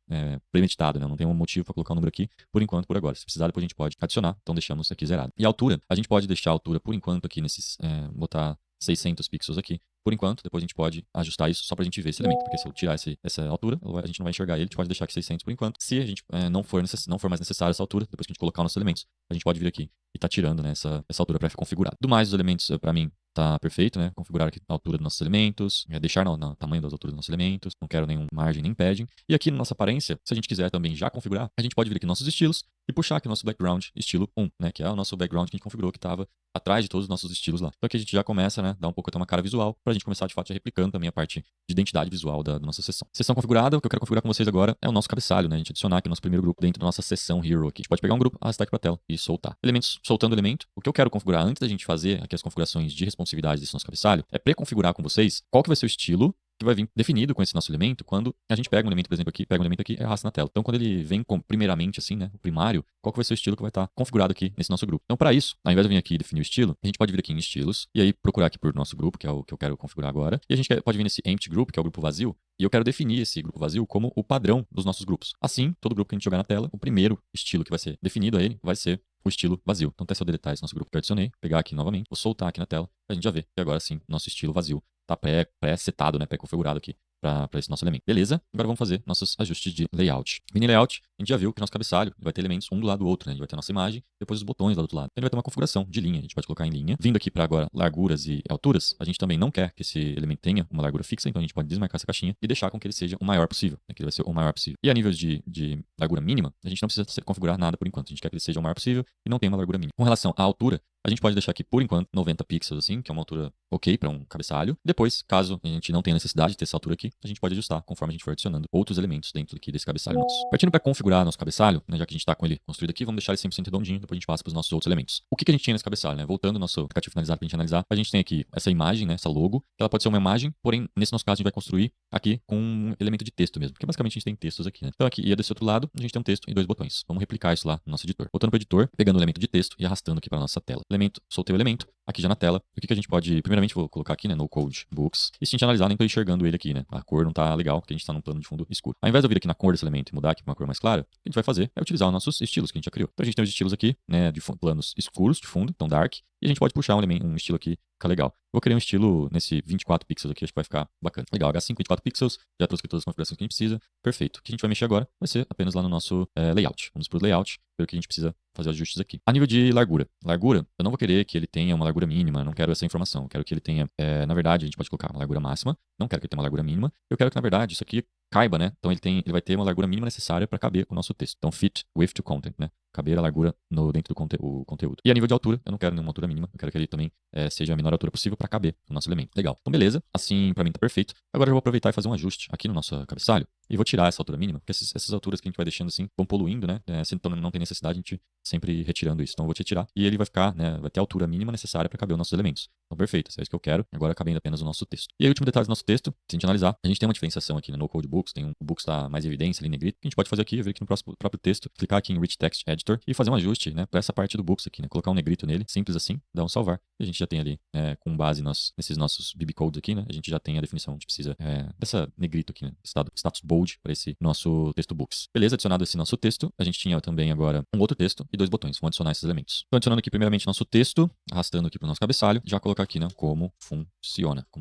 premeditado, né? Não tem um motivo para colocar o número aqui por enquanto, por agora. Se precisar, depois a gente pode adicionar, então deixamos aqui zerado. E a altura, a gente pode deixar a altura por enquanto aqui nesses, botar 600 pixels aqui, por enquanto, depois a gente pode ajustar isso só pra gente ver esse elemento, porque se eu tirar essa altura, a gente não vai enxergar ele, a gente pode deixar aqui 600 por enquanto. Se a gente não for mais necessário essa altura, depois que a gente colocar os nossos elementos, a gente pode vir aqui e tá tirando, né, essa altura pré-configurada. Do mais, os elementos, pra mim, tá perfeito, né? Configurar aqui a altura dos nossos elementos, deixar no tamanho das alturas dos nossos elementos, não quero nenhum margem nem padding. E aqui na nossa aparência, se a gente quiser também já configurar, a gente pode vir aqui nos nossos estilos e puxar aqui o nosso background estilo 1, né? Que é o nosso background que a gente configurou que estava atrás de todos os nossos estilos lá. Então aqui a gente já começa, né? Dar um pouco até uma cara visual pra gente começar de fato já replicando também a parte de identidade visual da nossa seção. Seção configurada, o que eu quero configurar com vocês agora é o nosso cabeçalho, né? A gente adicionar aqui o nosso primeiro grupo dentro da nossa seção Hero aqui. A gente pode pegar um grupo, arrastar aqui pra tela e soltar. Elementos, soltando elemento. O que eu quero configurar antes da gente fazer aqui as configurações de responsividade desse nosso cabeçalho é pré-configurar com vocês qual que vai ser o estilo que vai vir definido com esse nosso elemento quando a gente pega um elemento, por exemplo, aqui, pega um elemento aqui e arrasta na tela. Então, quando ele vem primeiramente, assim, né, o primário, qual que vai ser o estilo que vai estar configurado aqui nesse nosso grupo. Então, para isso, ao invés de vir aqui e definir o estilo, a gente pode vir aqui em estilos e aí procurar aqui por nosso grupo, que é o que eu quero configurar agora. E a gente pode vir nesse empty group, que é o grupo vazio, e eu quero definir esse grupo vazio como o padrão dos nossos grupos. Assim, todo grupo que a gente jogar na tela, o primeiro estilo que vai ser definido a ele vai ser o estilo vazio. Então, até se eu deletar esse nosso grupo que eu adicionei, pegar aqui novamente, vou soltar aqui na tela, a gente já vê que agora sim, nosso estilo vazio tá pré-setado, né, pré-configurado aqui para esse nosso elemento. Beleza? Agora vamos fazer nossos ajustes de layout. Mini layout, a gente já viu que nosso cabeçalho vai ter elementos um do lado do outro, né? A gente vai ter a nossa imagem, depois os botões lá do outro lado. Então ele vai ter uma configuração de linha, a gente pode colocar em linha. Vindo aqui para agora larguras e alturas, a gente também não quer que esse elemento tenha uma largura fixa, então a gente pode desmarcar essa caixinha e deixar com que ele seja o maior possível, né? Que ele vai ser o maior possível. E a nível de largura mínima, a gente não precisa configurar nada por enquanto. A gente quer que ele seja o maior possível e não tenha uma largura mínima. Com relação à altura, a gente pode deixar aqui, por enquanto, 90 pixels, assim, que é uma altura ok para um cabeçalho. Depois, caso a gente não tenha necessidade de ter essa altura aqui, a gente pode ajustar conforme a gente for adicionando outros elementos dentro aqui desse cabeçalho nosso. Partindo para configurar nosso cabeçalho, né, já que a gente está com ele construído aqui, vamos deixar ele 100% redondinho, depois a gente passa para os nossos outros elementos. O que a gente tinha nesse cabeçalho, né? Voltando ao nosso aplicativo finalizado para a gente analisar, a gente tem aqui essa imagem, né, essa logo, que ela pode ser uma imagem, porém, nesse nosso caso, a gente vai construir aqui com um elemento de texto mesmo, porque basicamente a gente tem textos aqui, né? Então aqui, e desse outro lado, a gente tem um texto e 2 botões. Vamos replicar isso lá no nosso editor. Voltando para o editor, pegando o elemento de texto e arrastando aqui para nossa tela. Soltei o elemento, aqui já na tela. O que a gente pode... Primeiramente, vou colocar aqui, né, no code books. E se a gente analisar, nem tô enxergando ele aqui, né? A cor não tá legal, porque a gente tá num plano de fundo escuro. Ao invés de eu vir aqui na cor desse elemento e mudar aqui pra uma cor mais clara, o que a gente vai fazer é utilizar os nossos estilos que a gente já criou. Então a gente tem os estilos aqui, né, de planos escuros, de fundo, então dark. E a gente pode puxar um estilo aqui, fica legal. Vou criar um estilo nesse 24 pixels aqui, acho que vai ficar bacana. Legal, H5, 24 pixels, já trouxe aqui todas as configurações que a gente precisa. Perfeito. O que a gente vai mexer agora vai ser apenas lá no nosso layout. Vamos pro layout, ver o que a gente precisa fazer ajustes aqui. A nível de largura. Largura, eu não vou querer que ele tenha uma largura mínima, não quero essa informação. Eu quero que ele tenha, na verdade, a gente pode colocar uma largura máxima, não quero que ele tenha uma largura mínima. Eu quero que, na verdade, isso aqui caiba, né? Então ele vai ter uma largura mínima necessária para caber com o nosso texto. Então fit width to content, né? Caber a largura dentro do conteúdo. E a nível de altura, eu não quero nenhuma altura mínima, eu quero que ele também seja a menor altura possível para caber no nosso elemento. Legal. Então beleza, assim para mim tá perfeito. Agora eu vou aproveitar e fazer um ajuste aqui no nosso cabeçalho e vou tirar essa altura mínima, porque essas alturas que a gente vai deixando assim vão poluindo, né? Então não tem necessidade de a gente sempre retirando isso. Então eu vou te tirar e ele vai ficar, né? Vai ter a altura mínima necessária para caber os nossos elementos. Então perfeito, é isso que eu quero. Agora cabendo apenas o nosso texto. E aí o último detalhe do nosso texto, se a gente analisar, a gente tem uma diferenciação aqui, né? No Code Books, o Books tá mais em evidência ali em negrito. O que a gente pode fazer aqui é vir aqui no próprio texto, clicar aqui em Rich Text Editor e fazer um ajuste, né? Para essa parte do Books aqui, né? Colocar um negrito nele, simples assim, dar um salvar. E a gente já tem ali, com base nesses nossos BB codes aqui, né? A gente já tem a definição, a gente precisa dessa negrito aqui, né? Status bold para esse nosso texto Books. Beleza, adicionado esse nosso texto, a gente tinha também agora um outro texto e 2 botões. Vamos adicionar esses elementos. Então, adicionando aqui primeiramente nosso texto, arrastando aqui para o nosso cabeçalho, já colocar aqui, né? Como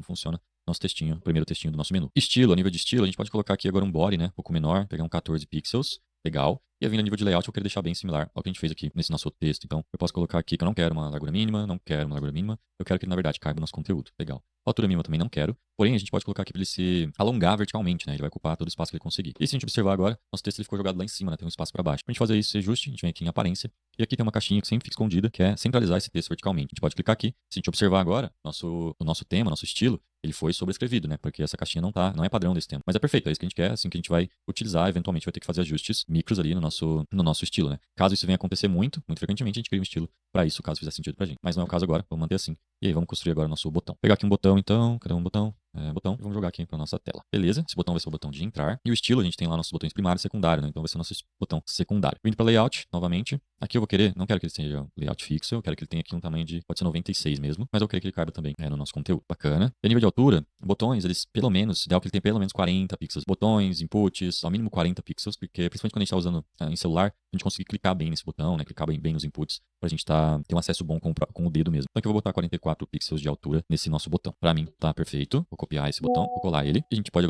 funciona nosso textinho, primeiro textinho do nosso menu. Estilo, a nível de estilo, a gente pode colocar aqui agora um body, né? Um pouco menor, pegar um 14 pixels. Legal. E a vindo a nível de layout, eu quero deixar bem similar ao que a gente fez aqui nesse nosso outro texto. Então, eu posso colocar aqui que eu não quero uma largura mínima, não quero uma largura mínima. Eu quero que ele, na verdade, caiba no nosso conteúdo. Legal. Altura mínima eu também não quero. Porém, a gente pode colocar aqui para ele se alongar verticalmente, né? Ele vai ocupar todo o espaço que ele conseguir. E se a gente observar agora, nosso texto ele ficou jogado lá em cima, né? Tem um espaço para baixo. Pra gente fazer isso, esse ajuste, a gente vem aqui em aparência. E aqui tem uma caixinha que sempre fica escondida, que é centralizar esse texto verticalmente. A gente pode clicar aqui. Se a gente observar agora, o nosso tema, nosso estilo, ele foi sobrescrevido, né? Porque essa caixinha não é padrão desse tema. Mas é perfeito, é isso que a gente quer, assim que a gente vai utilizar, eventualmente vai ter que fazer ajustes micros ali no nosso estilo, né? Caso isso venha acontecer muito frequentemente, a gente cria um estilo para isso, caso fizer sentido pra gente. Mas não é o caso agora, vamos manter assim. E aí, vamos construir agora o nosso botão. Vou pegar aqui um botão, então, cadê um botão? Botão, e vamos jogar aqui para nossa tela. Beleza? Esse botão vai ser o botão de entrar. E o estilo, a gente tem lá nossos botões primário e secundário, né? Então vai ser o nosso botão secundário. Vindo para layout, novamente. Aqui eu vou querer, não quero que ele seja layout fixo, eu quero que ele tenha aqui um tamanho de, pode ser 96 mesmo, mas eu quero que ele caiba também no nosso conteúdo. Bacana. E a nível de altura, botões, eles pelo menos, ideal que ele tenha pelo menos 40 pixels. Botões, inputs, ao mínimo 40 pixels, porque principalmente quando a gente está usando em celular, a gente conseguir clicar bem nesse botão, né? Clicar bem nos inputs, pra gente ter um acesso bom com o dedo mesmo. Então aqui eu vou botar 44 pixels de altura nesse nosso botão. Pra mim, tá perfeito. Vou copiar esse botão, vou colar ele. E a gente pode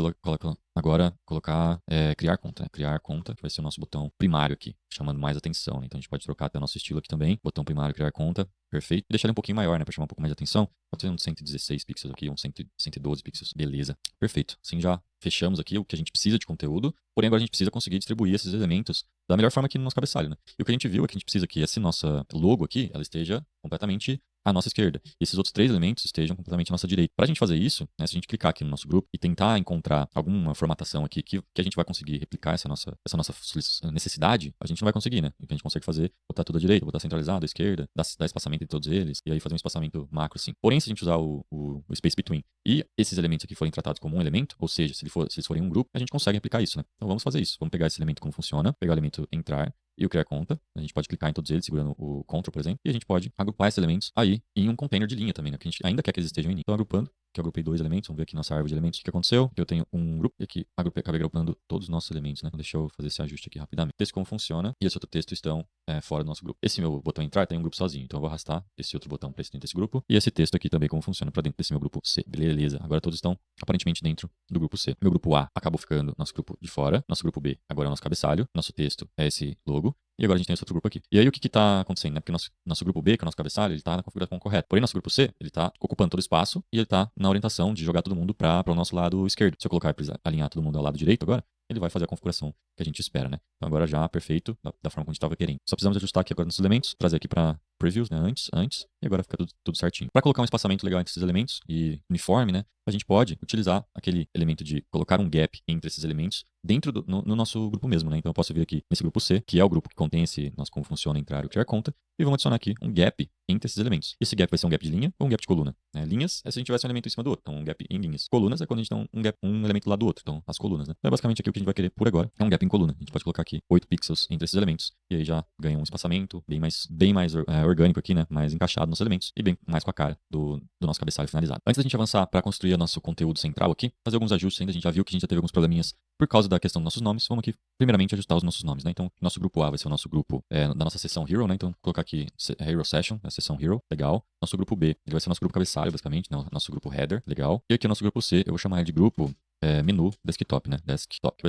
agora colocar criar conta, né? Criar conta, que vai ser o nosso botão primário aqui, chamando mais atenção, né? Então a gente pode trocar até o nosso estilo aqui também. Botão primário, criar conta. Perfeito. E deixar ele um pouquinho maior, né? Pra chamar um pouco mais de atenção. Pode ser uns 116 pixels aqui, uns 112 pixels. Beleza. Perfeito. Assim já fechamos aqui o que a gente precisa de conteúdo. Porém, agora a gente precisa conseguir distribuir esses elementos da melhor forma aqui no nosso cabeçalho, né? E o que a gente viu é que a gente precisa que essa nossa logo aqui, ela esteja completamente à nossa esquerda. E esses outros 3 elementos estejam completamente à nossa direita. Para a gente fazer isso, né, se a gente clicar aqui no nosso grupo e tentar encontrar alguma formatação aqui que a gente vai conseguir replicar essa nossa necessidade, a gente não vai conseguir, né? O que a gente consegue fazer é botar tudo à direita, botar centralizado à esquerda, dar espaçamento entre todos eles, e aí fazer um espaçamento macro assim. Porém, se a gente usar o space between e esses elementos aqui forem tratados como um elemento, ou seja, se eles forem um grupo, a gente consegue replicar isso, né? Então vamos fazer isso. Vamos pegar esse elemento como funciona, pegar o elemento entrar, e o criar conta. A gente pode clicar em todos eles, segurando o Ctrl, por exemplo, e a gente pode agrupar esses elementos aí em um container de linha também, né? Que a gente ainda quer que eles estejam em linha. Então, agrupando, que eu agrupei 2 elementos, vamos ver aqui nossa árvore de elementos o que aconteceu. Eu tenho um grupo, e aqui acabei agrupando todos os nossos elementos, né? Então, deixa eu fazer esse ajuste aqui rapidamente. Esse como funciona, e esse outro texto estão fora do nosso grupo. Esse meu botão entrar tem um grupo sozinho, então eu vou arrastar esse outro botão para dentro desse grupo, e esse texto aqui também como funciona para dentro desse meu grupo C. Beleza, agora todos estão aparentemente dentro do grupo C. Meu grupo A acabou ficando nosso grupo de fora, nosso grupo B agora é o nosso cabeçalho, nosso texto é esse logo, e agora a gente tem esse outro grupo aqui. E aí o que está acontecendo, né? Porque nosso grupo B, que é o nosso cabeçalho, ele está na configuração correta. Porém, nosso grupo C, ele está ocupando todo o espaço e ele está na orientação de jogar todo mundo para o nosso lado esquerdo. Se eu colocar para alinhar todo mundo ao lado direito agora, ele vai fazer a configuração que a gente espera, né? Então agora já perfeito, da forma como a gente estava querendo. Só precisamos ajustar aqui agora nos elementos, trazer aqui para previews, né? Antes, e agora fica tudo certinho. Para colocar um espaçamento legal entre esses elementos e uniforme, né? A gente pode utilizar aquele elemento de colocar um gap entre esses elementos dentro no nosso grupo mesmo, né? Então eu posso vir aqui nesse grupo C, que é o grupo que contém esse nosso como funciona entrar e criar conta, e vamos adicionar aqui um gap entre esses elementos. Esse gap vai ser um gap de linha ou um gap de coluna, né? Linhas é se a gente tivesse um elemento em cima do outro, então um gap em linhas. Colunas é quando a gente tem um elemento do lado do outro, então as colunas, né? Então é basicamente aqui o que a gente vai querer por agora, é um gap em coluna. A gente pode colocar aqui 8 pixels entre esses elementos, e aí já ganha um espaçamento bem mais orgânico aqui, né? Mais encaixado nos elementos e bem mais com a cara do nosso cabeçalho finalizado. Antes da gente avançar para construir o nosso conteúdo central aqui, fazer alguns ajustes ainda, a gente já viu que a gente já teve alguns probleminhas por causa da questão dos nossos nomes. Vamos aqui, primeiramente, ajustar os nossos nomes, né? Então, nosso grupo A vai ser o nosso grupo da nossa seção Hero, né? Então, vou colocar aqui Hero Session, a seção Hero, legal. Nosso grupo B, ele vai ser nosso grupo cabeçalho, basicamente, né? Nosso grupo Header, legal. E aqui o nosso grupo C, eu vou chamar ele de grupo menu desktop, né? Desktop, que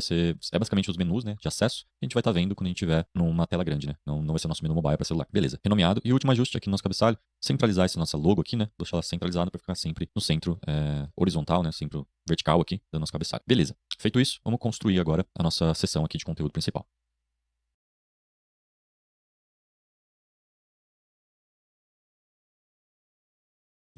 é basicamente os menus, né? De acesso que a gente vai estar vendo quando a gente estiver numa tela grande, né? Não vai ser nosso menu mobile para celular. Beleza, renomeado. E o último ajuste aqui no nosso cabeçalho, centralizar essa nossa logo aqui, né? Deixar ela centralizada para ficar sempre no centro horizontal, né? Sempre vertical aqui do nosso cabeçalho. Beleza. Feito isso, vamos construir agora a nossa seção aqui de conteúdo principal.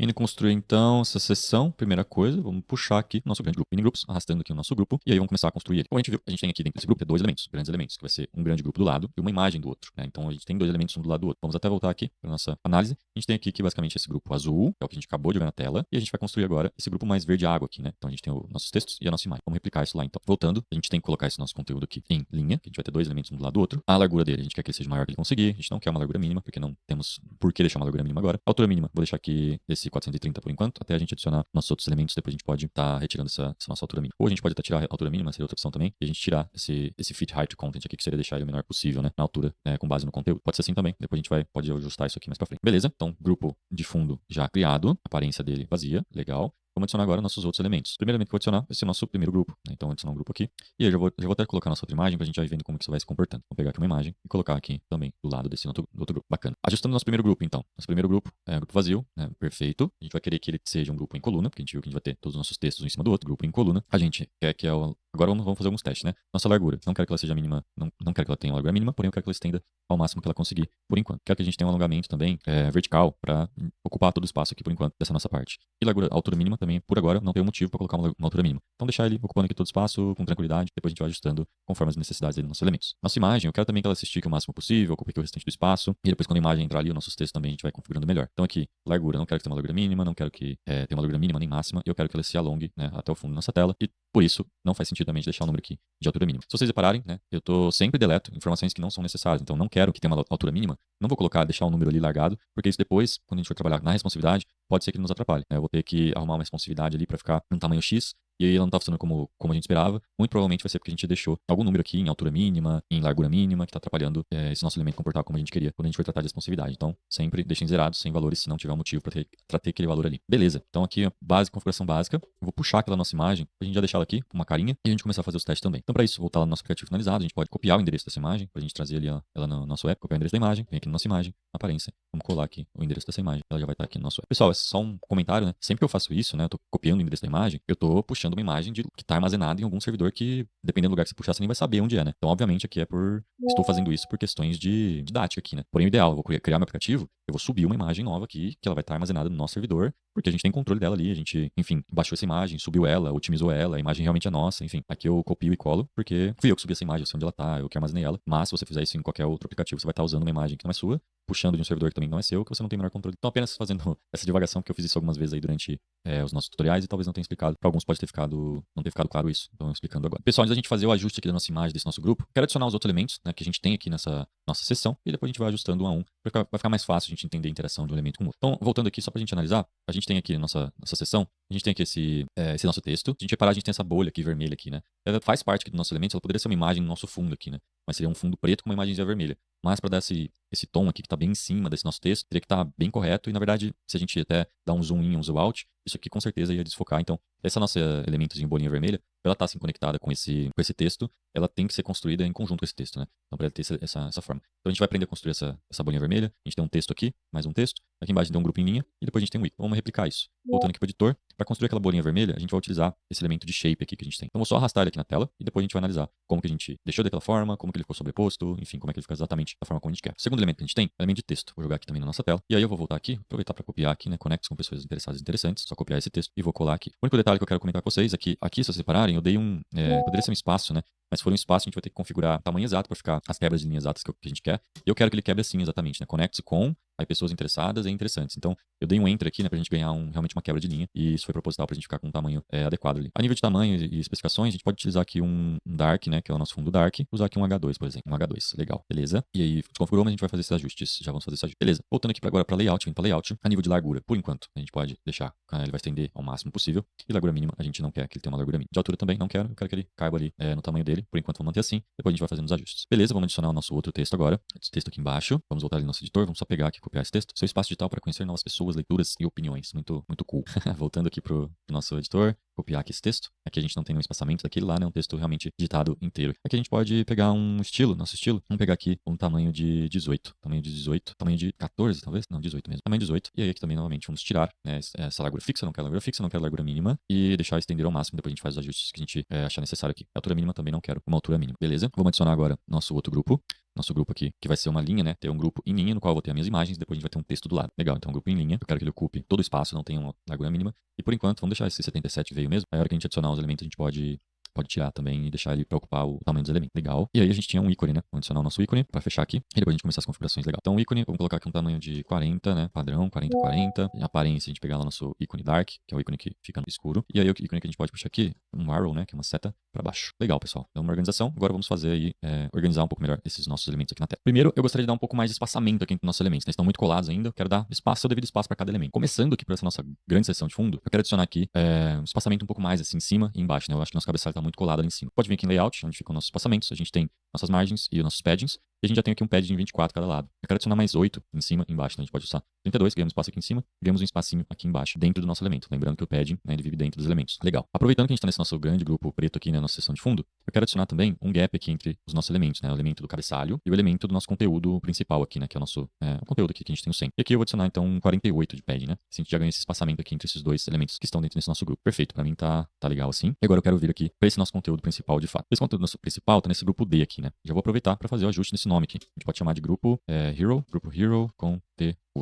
Indo construir então essa seção, primeira coisa, vamos puxar aqui o nosso grande grupo mini grupos, arrastando aqui o nosso grupo, e aí vamos começar a construir ele. Como a gente viu, a gente tem aqui dentro desse grupo dois elementos, grandes elementos, que vai ser um grande grupo do lado e uma imagem do outro, né? Então a gente tem dois elementos um do lado do outro. Vamos até voltar aqui para nossa análise. A gente tem aqui que basicamente esse grupo azul, que é o que a gente acabou de ver na tela, e a gente vai construir agora esse grupo mais verde água aqui, né? Então a gente tem os nossos textos e a nossa imagem. Vamos replicar isso lá então. Voltando, a gente tem que colocar esse nosso conteúdo aqui em linha, que a gente vai ter dois elementos um do lado do outro. A largura dele, a gente quer que ele seja maior que ele conseguir, a gente não quer uma largura mínima, porque não temos por que deixar uma largura mínima agora. A altura mínima, vou deixar aqui esse 430 por enquanto, até a gente adicionar nossos outros elementos, depois a gente pode estar retirando essa nossa altura mínima. Ou a gente pode até tirar a altura mínima, seria outra opção também, e a gente tirar esse fit height content aqui, que seria deixar ele o menor possível, né, na altura, com base no conteúdo. Pode ser assim também, depois a gente pode ajustar isso aqui mais pra frente. Beleza, então grupo de fundo já criado, aparência dele vazia, legal. Vamos adicionar agora nossos outros elementos. O primeiro elemento que eu vou adicionar vai ser o nosso primeiro grupo, né? Então, vou adicionar um grupo aqui. E aí, já vou até colocar nossa outra imagem pra gente já ir vendo como que isso vai se comportando. Vou pegar aqui uma imagem e colocar aqui também do lado desse outro grupo. Bacana. Ajustando nosso primeiro grupo, então. Nosso primeiro grupo é um grupo vazio, né? Perfeito. A gente vai querer que ele seja um grupo em coluna, porque a gente viu que a gente vai ter todos os nossos textos um em cima do outro. Grupo em coluna. A gente quer que agora vamos fazer alguns testes, né? Nossa largura. Não quero que ela seja mínima, não quero que ela tenha uma largura mínima, porém eu quero que ela estenda ao máximo que ela conseguir por enquanto. Quero que a gente tenha um alongamento também vertical para ocupar todo o espaço aqui por enquanto dessa nossa parte. E largura, altura mínima também, por agora, não tem motivo para colocar uma altura mínima. Então deixar ele ocupando aqui todo o espaço com tranquilidade, depois a gente vai ajustando conforme as necessidades dos nossos elementos. Nossa imagem, eu quero também que ela se estique o máximo possível, ocupe aqui o restante do espaço, e depois quando a imagem entrar ali, os nossos textos também a gente vai configurando melhor. Então aqui, largura, não quero que tenha uma largura mínima, não quero que tenha uma largura mínima nem máxima, eu quero que ela se alongue, né, até o fundo da nossa tela, e por isso não faz sentido também deixar o número aqui de altura mínima. Se vocês repararem, né, eu sempre deleto informações que não são necessárias, então não quero que tenha uma altura mínima, não vou deixar o número ali largado, porque isso depois, quando a gente for trabalhar na responsividade, pode ser que nos atrapalhe, né? Eu vou ter que arrumar uma responsividade ali para ficar num tamanho X, e aí ela não tá funcionando como a gente esperava. Muito provavelmente vai ser porque a gente deixou algum número aqui em altura mínima, em largura mínima, que tá atrapalhando esse nosso elemento comportar como a gente queria quando a gente for tratar de responsividade. Então, sempre deixem zerados, sem valores, se não tiver um motivo para ter aquele valor ali. Beleza, então aqui a configuração básica. Eu vou puxar aquela nossa imagem, pra gente já deixar ela aqui, uma carinha, e a gente começar a fazer os testes também. Então, para isso, voltar lá no nosso aplicativo finalizado, a gente pode copiar o endereço dessa imagem, pra gente trazer ali ela no nosso app, copiar o endereço da imagem, vem aqui na nossa imagem, aparência, vamos colar aqui o endereço dessa imagem, ela já vai estar aqui no nosso app. Pessoal, é só um comentário, né? Sempre que eu faço isso, né, eu tô copiando o endereço da imagem, eu tô puxando uma imagem que tá armazenada em algum servidor que, dependendo do lugar que você puxar, você nem vai saber onde é, né? Então, obviamente, aqui estou fazendo isso por questões de didática aqui, né? Porém, o ideal, eu vou criar meu aplicativo, eu vou subir uma imagem nova aqui, que ela vai estar armazenada no nosso servidor, porque a gente tem controle dela ali, a gente, enfim, baixou essa imagem, subiu ela, otimizou ela, a imagem realmente é nossa, enfim. Aqui eu copio e colo, porque fui eu que subi essa imagem, eu sei onde ela tá, eu que armazenei ela. Mas se você fizer isso em qualquer outro aplicativo, você vai estar usando uma imagem que não é sua, puxando de um servidor que também não é seu, que você não tem o menor controle. Então, apenas fazendo essa divagação, que eu fiz isso algumas vezes aí durante os nossos tutoriais e talvez não tenha explicado. Para alguns pode não ter ficado claro isso. Então, explicando agora. Pessoal, antes da gente fazer o ajuste aqui da nossa imagem, desse nosso grupo, quero adicionar os outros elementos, né, que a gente tem aqui nessa nossa seção, e depois a gente vai ajustando um a um, vai ficar mais fácil a gente entender a interação de um elemento com o outro. Então, voltando aqui, só pra gente analisar, a gente tem aqui na nossa seção A gente tem aqui esse nosso texto. Se a gente reparar, a gente tem essa bolha aqui vermelha aqui, né? Ela faz parte aqui do nosso elemento, ela poderia ser uma imagem no nosso fundo aqui, né? Mas seria um fundo preto com uma imagenzinha vermelha. Mas para dar esse tom aqui que está bem em cima desse nosso texto, teria que estar bem correto. E na verdade, se a gente até dar um zoom in, um zoom out, isso aqui com certeza ia desfocar. Então, essa nossa elementozinho bolinha vermelha, ela está assim conectada com esse texto, ela tem que ser construída em conjunto com esse texto, né? Então, para ele ter essa forma. Então, a gente vai aprender a construir essa bolinha vermelha. A gente tem um texto aqui, mais um texto. Aqui embaixo tem um grupo em linha e depois a gente tem um ícone. Vamos replicar isso. Voltando aqui para o editor, para construir aquela bolinha vermelha, a gente vai utilizar esse elemento de shape aqui que a gente tem. Então, vou só arrastar ele aqui na tela e depois a gente vai analisar como que a gente deixou daquela forma, como que ele ficou sobreposto, enfim, como é que ele fica exatamente da forma como a gente quer. O segundo elemento que a gente tem é o elemento de texto. Vou jogar aqui também na nossa tela. E aí eu vou voltar aqui, aproveitar para copiar aqui, né? Conectos com pessoas interessadas e interessantes. Só copiar esse texto e vou colar aqui. O único detalhe que eu quero comentar com vocês é que aqui, se vocês separarem, eu dei poderia ser um espaço, né? Mas se for um espaço, a gente vai ter que configurar o tamanho exato para ficar as quebras de linhas exatas que a gente quer. E eu quero que ele quebre assim exatamente, né? Conecte-se com aí pessoas interessadas e interessantes. Então, eu dei um enter aqui, né, pra gente ganhar realmente uma quebra de linha. E isso foi proposital pra gente ficar com um tamanho adequado ali. A nível de tamanho e especificações, a gente pode utilizar aqui um dark, né, que é o nosso fundo dark. Usar aqui um H2, por exemplo. Um H2, legal, beleza? E aí, desconfigurou, mas a gente vai fazer esses ajustes. Já vamos fazer esses ajustes. Beleza. Voltando aqui agora pra layout, vindo pra layout. A nível de largura, por enquanto, a gente pode deixar, ele vai estender ao máximo possível. E largura mínima, a gente não quer que ele tenha uma largura mínima. De altura também, não quero. Eu quero que ele caiba ali no tamanho dele. Por enquanto, vamos manter assim. Depois a gente vai fazendo os ajustes. Beleza, vamos adicionar o nosso outro texto agora. Esse texto aqui embaixo. Vamos voltar ali no nosso editor. Vamos só pegar aqui e copiar esse texto. Seu espaço digital para conhecer novas pessoas, leituras e opiniões. Muito, muito cool. Voltando aqui pro nosso editor, copiar aqui esse texto. Aqui a gente não tem nenhum espaçamento daquele lá, né? Um texto realmente digitado inteiro. Aqui a gente pode pegar um estilo, nosso estilo. Vamos pegar aqui um tamanho de 18. Tamanho de 18. Tamanho de 14, talvez? Não, 18 mesmo. Tamanho de 18. E aí aqui também, novamente, vamos tirar, né, essa largura fixa. Não quero largura fixa, não quero largura mínima. E deixar estender ao máximo. Depois a gente faz os ajustes que a gente achar necessário aqui. A altura mínima também não quero uma altura mínima. Beleza? Vamos adicionar agora nosso outro grupo. Nosso grupo aqui, que vai ser uma linha, né? Ter um grupo em linha, no qual eu vou ter as minhas imagens, depois a gente vai ter um texto do lado. Legal, então um grupo em linha. Eu quero que ele ocupe todo o espaço, não tenha uma largura mínima. E por enquanto, vamos deixar esse 77 veio mesmo. Aí a hora que a gente adicionar os elementos, a gente pode tirar também e deixar ele para ocupar o tamanho dos elementos. Legal. E aí a gente tinha um ícone, né? Vamos adicionar o nosso ícone para fechar aqui. E depois a gente começar as configurações. Legal. Então o ícone, vamos colocar aqui um tamanho de 40, né? Padrão, 40, 40. Em aparência, a gente pegar lá o nosso ícone dark, que é o ícone que fica no escuro. E aí o ícone que a gente pode puxar aqui, um arrow, né? Que é uma seta para baixo. Legal, pessoal. Então uma organização. Agora vamos fazer aí, organizar um pouco melhor esses nossos elementos aqui na tela. Primeiro, eu gostaria de dar um pouco mais de espaçamento aqui entre nossos elementos. Né? Estão muito colados ainda. Eu quero dar espaço, seu devido espaço para cada elemento. Começando aqui por essa nossa grande seção de fundo, eu quero adicionar aqui um espaçamento um pouco mais assim em cima e embaixo, né? Eu acho que nosso cabeçalho está muito colado ali em cima. Pode vir aqui em layout, onde ficam nossos espaçamentos. A gente tem nossas margens e os nossos paddings. E a gente já tem aqui um padding de 24 cada lado. Eu quero adicionar mais 8 em cima e embaixo. Então a gente pode usar 32, ganhamos espaço aqui em cima, ganhamos um espacinho aqui embaixo, dentro do nosso elemento. Lembrando que o padding, né, ele vive dentro dos elementos. Legal. Aproveitando que a gente está nesse nosso grande grupo preto aqui, na nossa seção de fundo, eu quero adicionar também um gap aqui entre os nossos elementos, né? O elemento do cabeçalho e o elemento do nosso conteúdo principal aqui, né? Que é o nosso o conteúdo aqui que a gente tem o 100. E aqui eu vou adicionar então um 48 de padding, né? Assim a gente já ganha esse espaçamento aqui entre esses dois elementos que estão dentro desse nosso grupo. Perfeito. Pra mim tá legal assim. E agora eu quero vir aqui para esse nosso conteúdo principal de fato. Esse conteúdo nosso principal tá nesse grupo D aqui, né? Já vou aproveitar para fazer o ajuste desse nome aqui. A gente pode chamar de grupo grupo Hero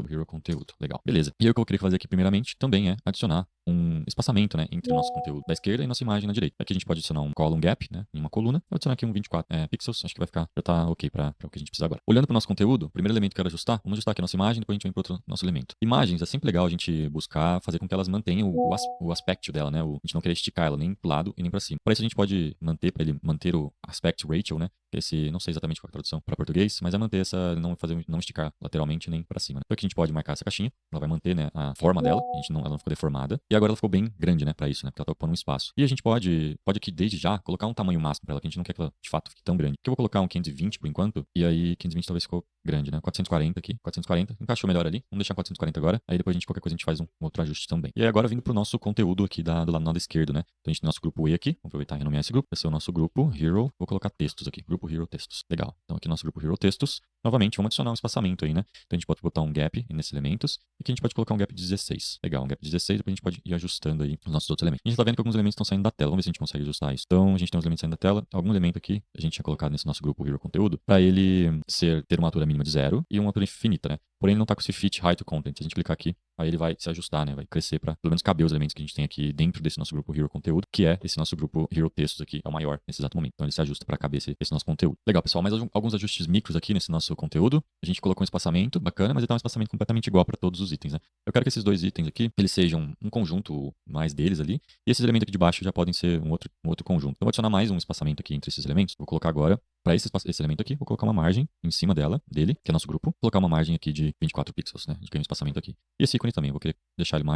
Hero conteúdo. Legal. Beleza. E aí o que eu queria fazer aqui primeiramente também é adicionar um espaçamento, né, entre o nosso conteúdo da esquerda e nossa imagem na direita. Aqui a gente pode adicionar um column gap, né, em uma coluna. Vou adicionar aqui um 24 pixels, acho que vai ficar, já tá ok para o que a gente precisa agora. Olhando para o nosso conteúdo, o primeiro elemento que eu quero ajustar, vamos ajustar aqui a nossa imagem, depois a gente vem para outro nosso elemento. Imagens, é sempre legal a gente buscar fazer com que elas mantenham o aspecto dela, né, a gente não querer esticar ela nem pro lado e nem para cima. Para isso a gente pode manter, para ele manter o aspect ratio, né, esse, não sei exatamente qual é a tradução para português, mas é manter essa, não esticar lateralmente nem para cima, né. Então aqui a gente pode marcar essa caixinha, ela vai manter, né, a forma dela, ela não ficou deformada, e agora ela ficou bem grande, né, para isso, né, porque ela tá ocupando um espaço. E a gente pode aqui desde já colocar um tamanho máximo para ela, que a gente não quer que ela de fato fique tão grande. Aqui eu vou colocar um 520 por enquanto, e aí 520 talvez ficou grande, né, 440 aqui, 440, encaixou melhor ali, vamos deixar 440 agora, aí depois qualquer coisa a gente faz um outro ajuste também. E aí agora vindo pro nosso conteúdo aqui do lado esquerdo, né, então a gente tem nosso grupo E aqui, vamos aproveitar e renomear esse grupo, vai ser o nosso grupo Hero, vou colocar textos aqui, grupo Hero textos, legal. Então aqui nosso grupo Hero textos, novamente vamos adicionar um espaçamento aí, né, então a gente pode botar um gap nesses elementos, e aqui a gente pode colocar um gap de 16, legal, um gap de 16, depois a gente pode ir ajustando aí os nossos outros elementos. A gente tá vendo que alguns elementos estão saindo da tela, vamos ver se a gente consegue ajustar isso. Então a gente tem uns elementos saindo da tela, algum elemento aqui a gente tinha colocado nesse nosso grupo Hero conteúdo, para ele ter uma altura mínima de 0 e uma altura infinita, né, porém ele não tá com esse fit height to content. Se a gente clicar aqui, aí ele vai se ajustar, né, vai crescer para pelo menos caber os elementos que a gente tem aqui dentro desse nosso grupo Hero conteúdo, que é esse nosso grupo Hero textos aqui, é o maior nesse exato momento. Então ele se ajusta para caber esse nosso conteúdo. Legal, pessoal, mais alguns ajustes micros aqui nesse nosso conteúdo. A gente colocou um espaçamento bacana, mas ele tá um espaçamento completamente igual para todos os itens, né? Eu quero que esses dois itens aqui, eles sejam um conjunto mais deles ali, e esses elementos aqui de baixo já podem ser um outro conjunto. Então, eu vou adicionar mais um espaçamento aqui entre esses elementos. Vou colocar agora para esse elemento aqui, vou colocar uma margem em cima dele, que é nosso grupo, vou colocar uma margem aqui de 24 pixels, né? De ganho de espaçamento aqui. E esse ícone também, vou querer deixar ele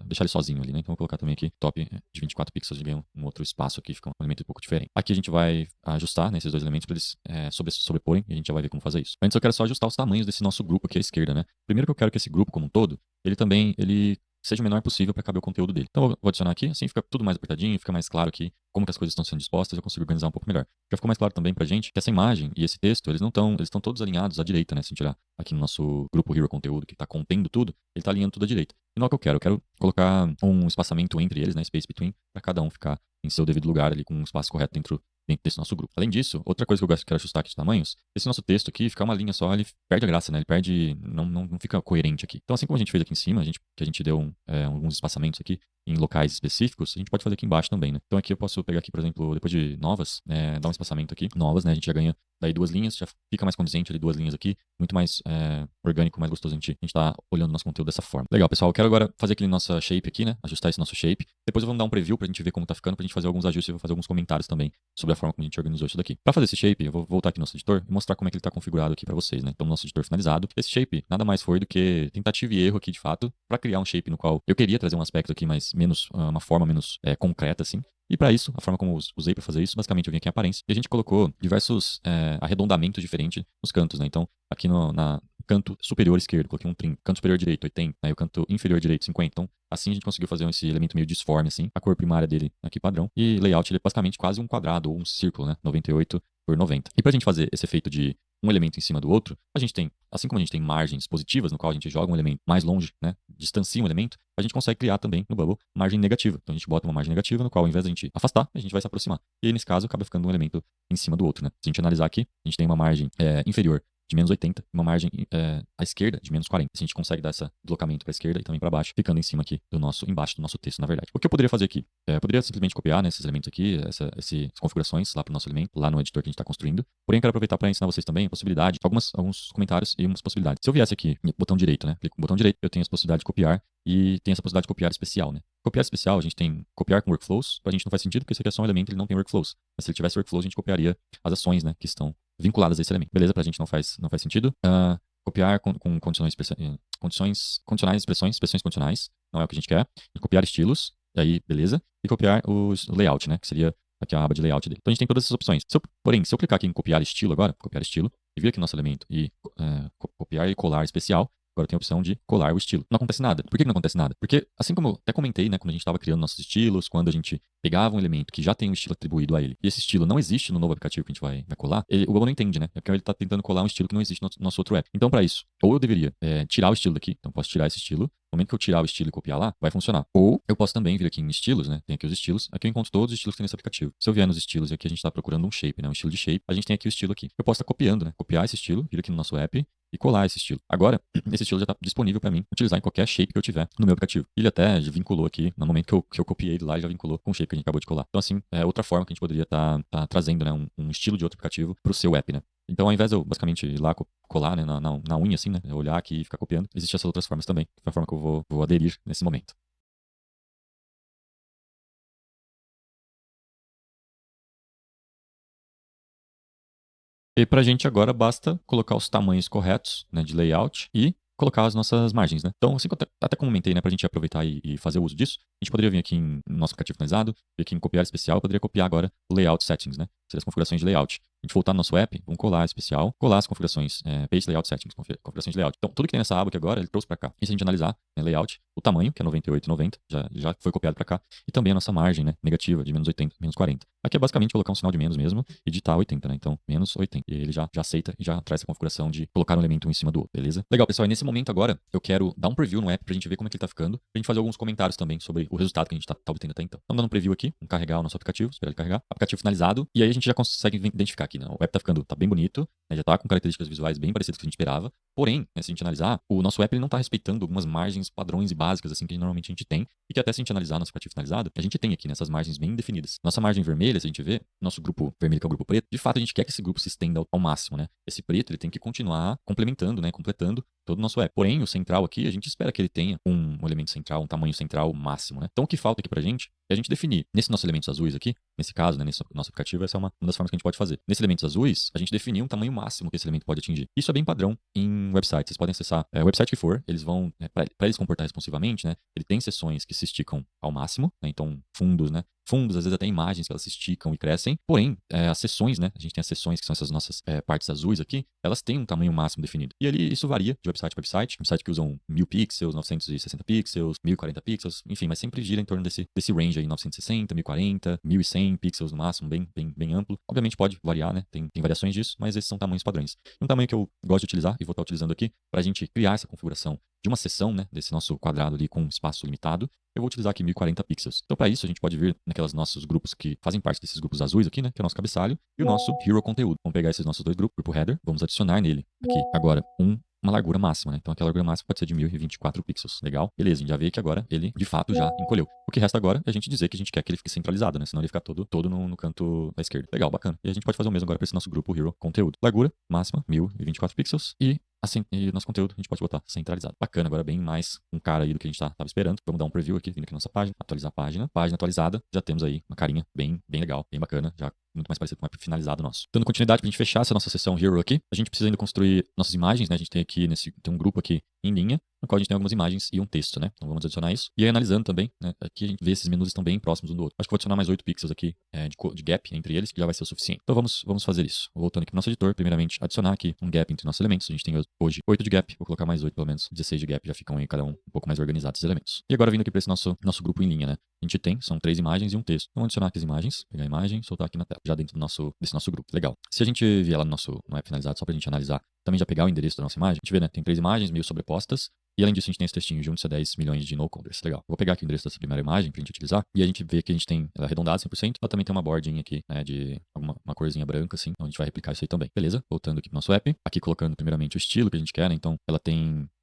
deixar ele sozinho ali, né? Então vou colocar também aqui top de 24 pixels de ganho, um outro espaço aqui, fica um elemento um pouco diferente. Aqui a gente vai ajustar, né, esses dois elementos para eles sobreporem, e a gente já vai ver como fazer isso. Antes eu quero só ajustar os tamanhos desse nosso grupo aqui à esquerda, né? Primeiro que eu quero que esse grupo como um todo, ele seja o menor possível para caber o conteúdo dele. Então eu vou adicionar aqui, assim fica tudo mais apertadinho, fica mais claro aqui como que as coisas estão sendo dispostas, eu consigo organizar um pouco melhor. Já ficou mais claro também pra gente que essa imagem e esse texto, eles estão todos alinhados à direita, né? Se a gente olhar aqui no nosso grupo Hero Conteúdo, que está contendo tudo, ele está alinhando tudo à direita. E não é o que eu quero colocar um espaçamento entre eles, né? Space between, para cada um ficar em seu devido lugar ali, com um espaço correto dentro desse nosso grupo. Além disso, outra coisa que eu quero ajustar aqui de tamanhos, esse nosso texto aqui, ficar uma linha só, ele perde a graça, né? Ele perde, não fica coerente aqui. Então, assim como a gente fez aqui em cima, que a gente deu alguns espaçamentos aqui em locais específicos, a gente pode fazer aqui embaixo também, né? Então aqui eu posso pegar aqui, por exemplo, depois de novas, dar um espaçamento aqui, novas, né? A gente já ganha daí 2 linhas, já fica mais condizente ali 2 linhas aqui, muito mais orgânico, mais gostoso a gente tá olhando nosso conteúdo dessa forma. Legal, pessoal, eu quero agora fazer aquele nossa shape aqui, né? Ajustar esse nosso shape. Depois vamos dar um preview pra gente ver como tá ficando, pra gente fazer alguns ajustes e vou fazer alguns comentários também sobre a forma como a gente organizou isso daqui. Pra fazer esse shape, eu vou voltar aqui no nosso editor e mostrar como é que ele tá configurado aqui pra vocês, né? Então, nosso editor finalizado. Esse shape nada mais foi do que tentativa e erro aqui, de fato, pra criar um shape no qual eu queria trazer um aspecto aqui uma forma menos concreta, assim. E para isso, a forma como eu usei para fazer isso, basicamente eu vim aqui em aparência e a gente colocou diversos arredondamentos diferentes nos cantos, né? Então, aqui no canto superior esquerdo, coloquei um trim, canto superior direito 80, né? E o canto inferior direito 50. Então, assim a gente conseguiu fazer esse elemento meio disforme, assim, a cor primária dele aqui padrão. E layout ele é basicamente quase um quadrado ou um círculo, né? 98 por 90. E pra gente fazer esse efeito de um elemento em cima do outro, a gente tem, assim como a gente tem margens positivas, no qual a gente joga um elemento mais longe, né, distancia um elemento, a gente consegue criar também no Bubble margem negativa. Então a gente bota uma margem negativa, no qual ao invés de a gente afastar, a gente vai se aproximar. E aí, nesse caso, acaba ficando um elemento em cima do outro, né? Se a gente analisar aqui, a gente tem uma margem inferior de menos 80 e uma margem à esquerda de menos 40. Se a gente consegue dar esse deslocamento para a esquerda e também para baixo, ficando em cima aqui embaixo do nosso texto, na verdade. O que eu poderia fazer aqui? Eu poderia simplesmente copiar, né, esses elementos aqui, essas configurações lá para o nosso elemento, lá no editor que a gente está construindo. Porém, eu quero aproveitar para ensinar vocês também a possibilidade, alguns comentários e umas possibilidades. Se eu viesse aqui, botão direito, né, clico no botão direito, eu tenho essa possibilidade de copiar e tem essa possibilidade de copiar especial, né. Copiar especial, a gente tem copiar com workflows, pra gente não faz sentido, porque esse aqui é só um elemento, ele não tem workflows. Mas se ele tivesse workflows, a gente copiaria as ações, né, que estão vinculadas a esse elemento. Beleza? Pra gente não faz sentido. Copiar com condicionais expressões condicionais, não é o que a gente quer. E copiar estilos, e aí, beleza. E copiar o layout, né, que seria aqui a aba de layout dele. Então a gente tem todas essas opções. Porém, se eu clicar aqui em copiar estilo agora, copiar estilo, e vir aqui no nosso elemento e copiar e colar especial, agora tem a opção de colar o estilo. Não acontece nada. Por que não acontece nada? Porque, assim como eu até comentei, né, quando a gente estava criando nossos estilos, quando a gente pegava um elemento que já tem um estilo atribuído a ele, e esse estilo não existe no novo aplicativo que a gente vai colar, o Bubble não entende, né? É porque ele está tentando colar um estilo que não existe no nosso outro app. Então, para isso, ou eu deveria tirar o estilo daqui, então posso tirar esse estilo, no momento que eu tirar o estilo e copiar lá, vai funcionar. Ou eu posso também vir aqui em estilos, né? Tem aqui os estilos, aqui eu encontro todos os estilos que tem nesse aplicativo. Se eu vier nos estilos, e aqui a gente está procurando um shape, né? Um estilo de shape, a gente tem aqui o estilo aqui. Eu posso estar copiando, né? Copiar esse estilo, vir aqui no nosso app, e colar esse estilo. Agora, esse estilo já está disponível para mim utilizar em qualquer shape que eu tiver no meu aplicativo. Ele até já vinculou aqui, no momento que eu copiei ele lá, ele já vinculou com o shape que a gente acabou de colar. Então, assim, é outra forma que a gente poderia estar trazendo, né, um estilo de outro aplicativo para o seu app, né? Então, ao invés de eu basicamente ir lá colar, né, na unha, assim, né, eu olhar aqui e ficar copiando, existem essas outras formas também, que é a forma que eu vou aderir nesse momento. E pra gente agora basta colocar os tamanhos corretos, né, de layout e colocar as nossas margens, né. Então, assim que eu até comentei, né, pra gente aproveitar e fazer uso disso, a gente poderia vir aqui no nosso aplicativo finalizado, vir aqui em copiar especial, eu poderia copiar agora o layout settings, né, que seria as configurações de layout. A gente voltar no nosso app, vamos colar especial, colar as configurações, Paste Layout Settings, configurações de layout. Então, tudo que tem nessa aba aqui agora, ele trouxe para cá. E se a gente analisar, né, layout, o tamanho, que é 98 e 90, já foi copiado para cá, e também a nossa margem, né, negativa, de menos 80, menos 40. Aqui é basicamente colocar um sinal de menos mesmo e digitar 80, né, então, menos 80. E ele já aceita e já traz essa configuração de colocar um elemento um em cima do outro, beleza? Legal, pessoal, e nesse momento agora, eu quero dar um preview no app pra gente ver como é que ele tá ficando, pra gente fazer alguns comentários também sobre o resultado que a gente tá obtendo até então. Então, dando um preview aqui, vamos carregar o nosso aplicativo, esperar ele carregar, aplicativo finalizado, e aí a gente já consegue identificar aqui, né, o app tá bem bonito, né, já tá com características visuais bem parecidas com o que a gente esperava. Porém, né, se a gente analisar, o nosso app ele não tá respeitando algumas margens padrões e básicas assim que normalmente a gente tem, e que até se a gente analisar nosso aplicativo finalizado, a gente tem aqui nessas margens bem definidas. Nossa margem vermelha, se a gente vê, nosso grupo vermelho que é o grupo preto, de fato a gente quer que esse grupo se estenda ao máximo, né? Esse preto ele tem que continuar complementando, né, completando todo o nosso app. Porém, o central aqui, a gente espera que ele tenha um elemento central, um tamanho central máximo, né? Então o que falta aqui pra gente é a gente definir, nesse nosso elementos azuis aqui, nesse caso, né, nesse nosso aplicativo, essa é uma das formas que a gente pode fazer. Nesses elementos azuis, a gente definir um tamanho máximo que esse elemento pode atingir. Isso é bem padrão em websites. Vocês podem acessar o website que for, eles vão, para ele se comportar responsivamente, né, ele tem seções que se esticam ao máximo, né, então fundos, né, fundos, às vezes até imagens que elas se esticam e crescem. Porém, as seções, né? A gente tem as seções que são essas nossas partes azuis aqui, elas têm um tamanho máximo definido. E ali isso varia de website para website. Website que usam 1000 pixels, 960 pixels, 1040 pixels, enfim, mas sempre gira em torno desse range aí, 960, 1040, 1100 pixels no máximo, bem amplo. Obviamente pode variar, né? Tem variações disso, mas esses são tamanhos padrões. Um tamanho que eu gosto de utilizar e vou estar utilizando aqui para a gente criar essa configuração de uma seção, né, desse nosso quadrado ali com espaço limitado, eu vou utilizar aqui 1040 pixels. Então, para isso, a gente pode vir naquelas nossos grupos que fazem parte desses grupos azuis aqui, né, que é o nosso cabeçalho, e o nosso Hero Conteúdo. Vamos pegar esses nossos dois grupos, grupo header, vamos adicionar nele aqui agora uma largura máxima, né? Então aquela largura máxima pode ser de 1024 pixels. Legal? Beleza, a gente já vê que agora ele de fato já encolheu. O que resta agora é a gente dizer que a gente quer que ele fique centralizado, né? Senão ele fica todo no canto da esquerda. Legal, bacana. E a gente pode fazer o mesmo agora para esse nosso grupo Hero Conteúdo. Largura máxima, 1024 pixels e e nosso conteúdo a gente pode botar centralizado. Bacana, agora bem mais um cara aí do que a gente tava esperando. Vamos dar um preview aqui, vindo aqui na nossa página, atualizar a página. Página atualizada, já temos aí uma carinha bem legal, bem bacana, já muito mais parecido com o app finalizado nosso. Dando continuidade pra gente fechar essa nossa sessão Hero aqui, a gente precisa ainda construir nossas imagens, né? A gente tem aqui tem um grupo aqui em linha, no qual a gente tem algumas imagens e um texto, né? Então vamos adicionar isso. E aí analisando também, né? Aqui a gente vê esses menus estão bem próximos um do outro. Acho que vou adicionar mais 8 pixels aqui de gap entre eles, que já vai ser o suficiente. Então vamos fazer isso. Voltando aqui pro nosso editor, primeiramente adicionar aqui um gap entre nossos elementos. A gente tem hoje 8 de gap, vou colocar mais 8 pelo menos, 16 de gap, já ficam aí cada um pouco mais organizados esses elementos. E agora vindo aqui para esse nosso grupo em linha, né? A gente são 3 imagens e um texto. Então vamos adicionar aqui as imagens, pegar a imagem e soltar aqui na tela, já dentro desse nosso grupo. Legal. Se a gente vier lá no app finalizado, só pra gente analisar, também já pegar o endereço da nossa imagem, a gente vê, né? Tem 3 imagens meio sobrepostas. E além disso, a gente tem esse textinho, junte-se a 10 milhões de no-coders. Legal. Vou pegar aqui o endereço dessa primeira imagem pra gente utilizar. E a gente vê que a gente tem ela arredondada 100%. Ela também tem uma bordinha aqui, né, de uma corzinha branca, assim. Então a gente vai replicar isso aí também. Beleza? Voltando aqui pro nosso app. Aqui colocando primeiramente o estilo que a gente quer, né? Então ela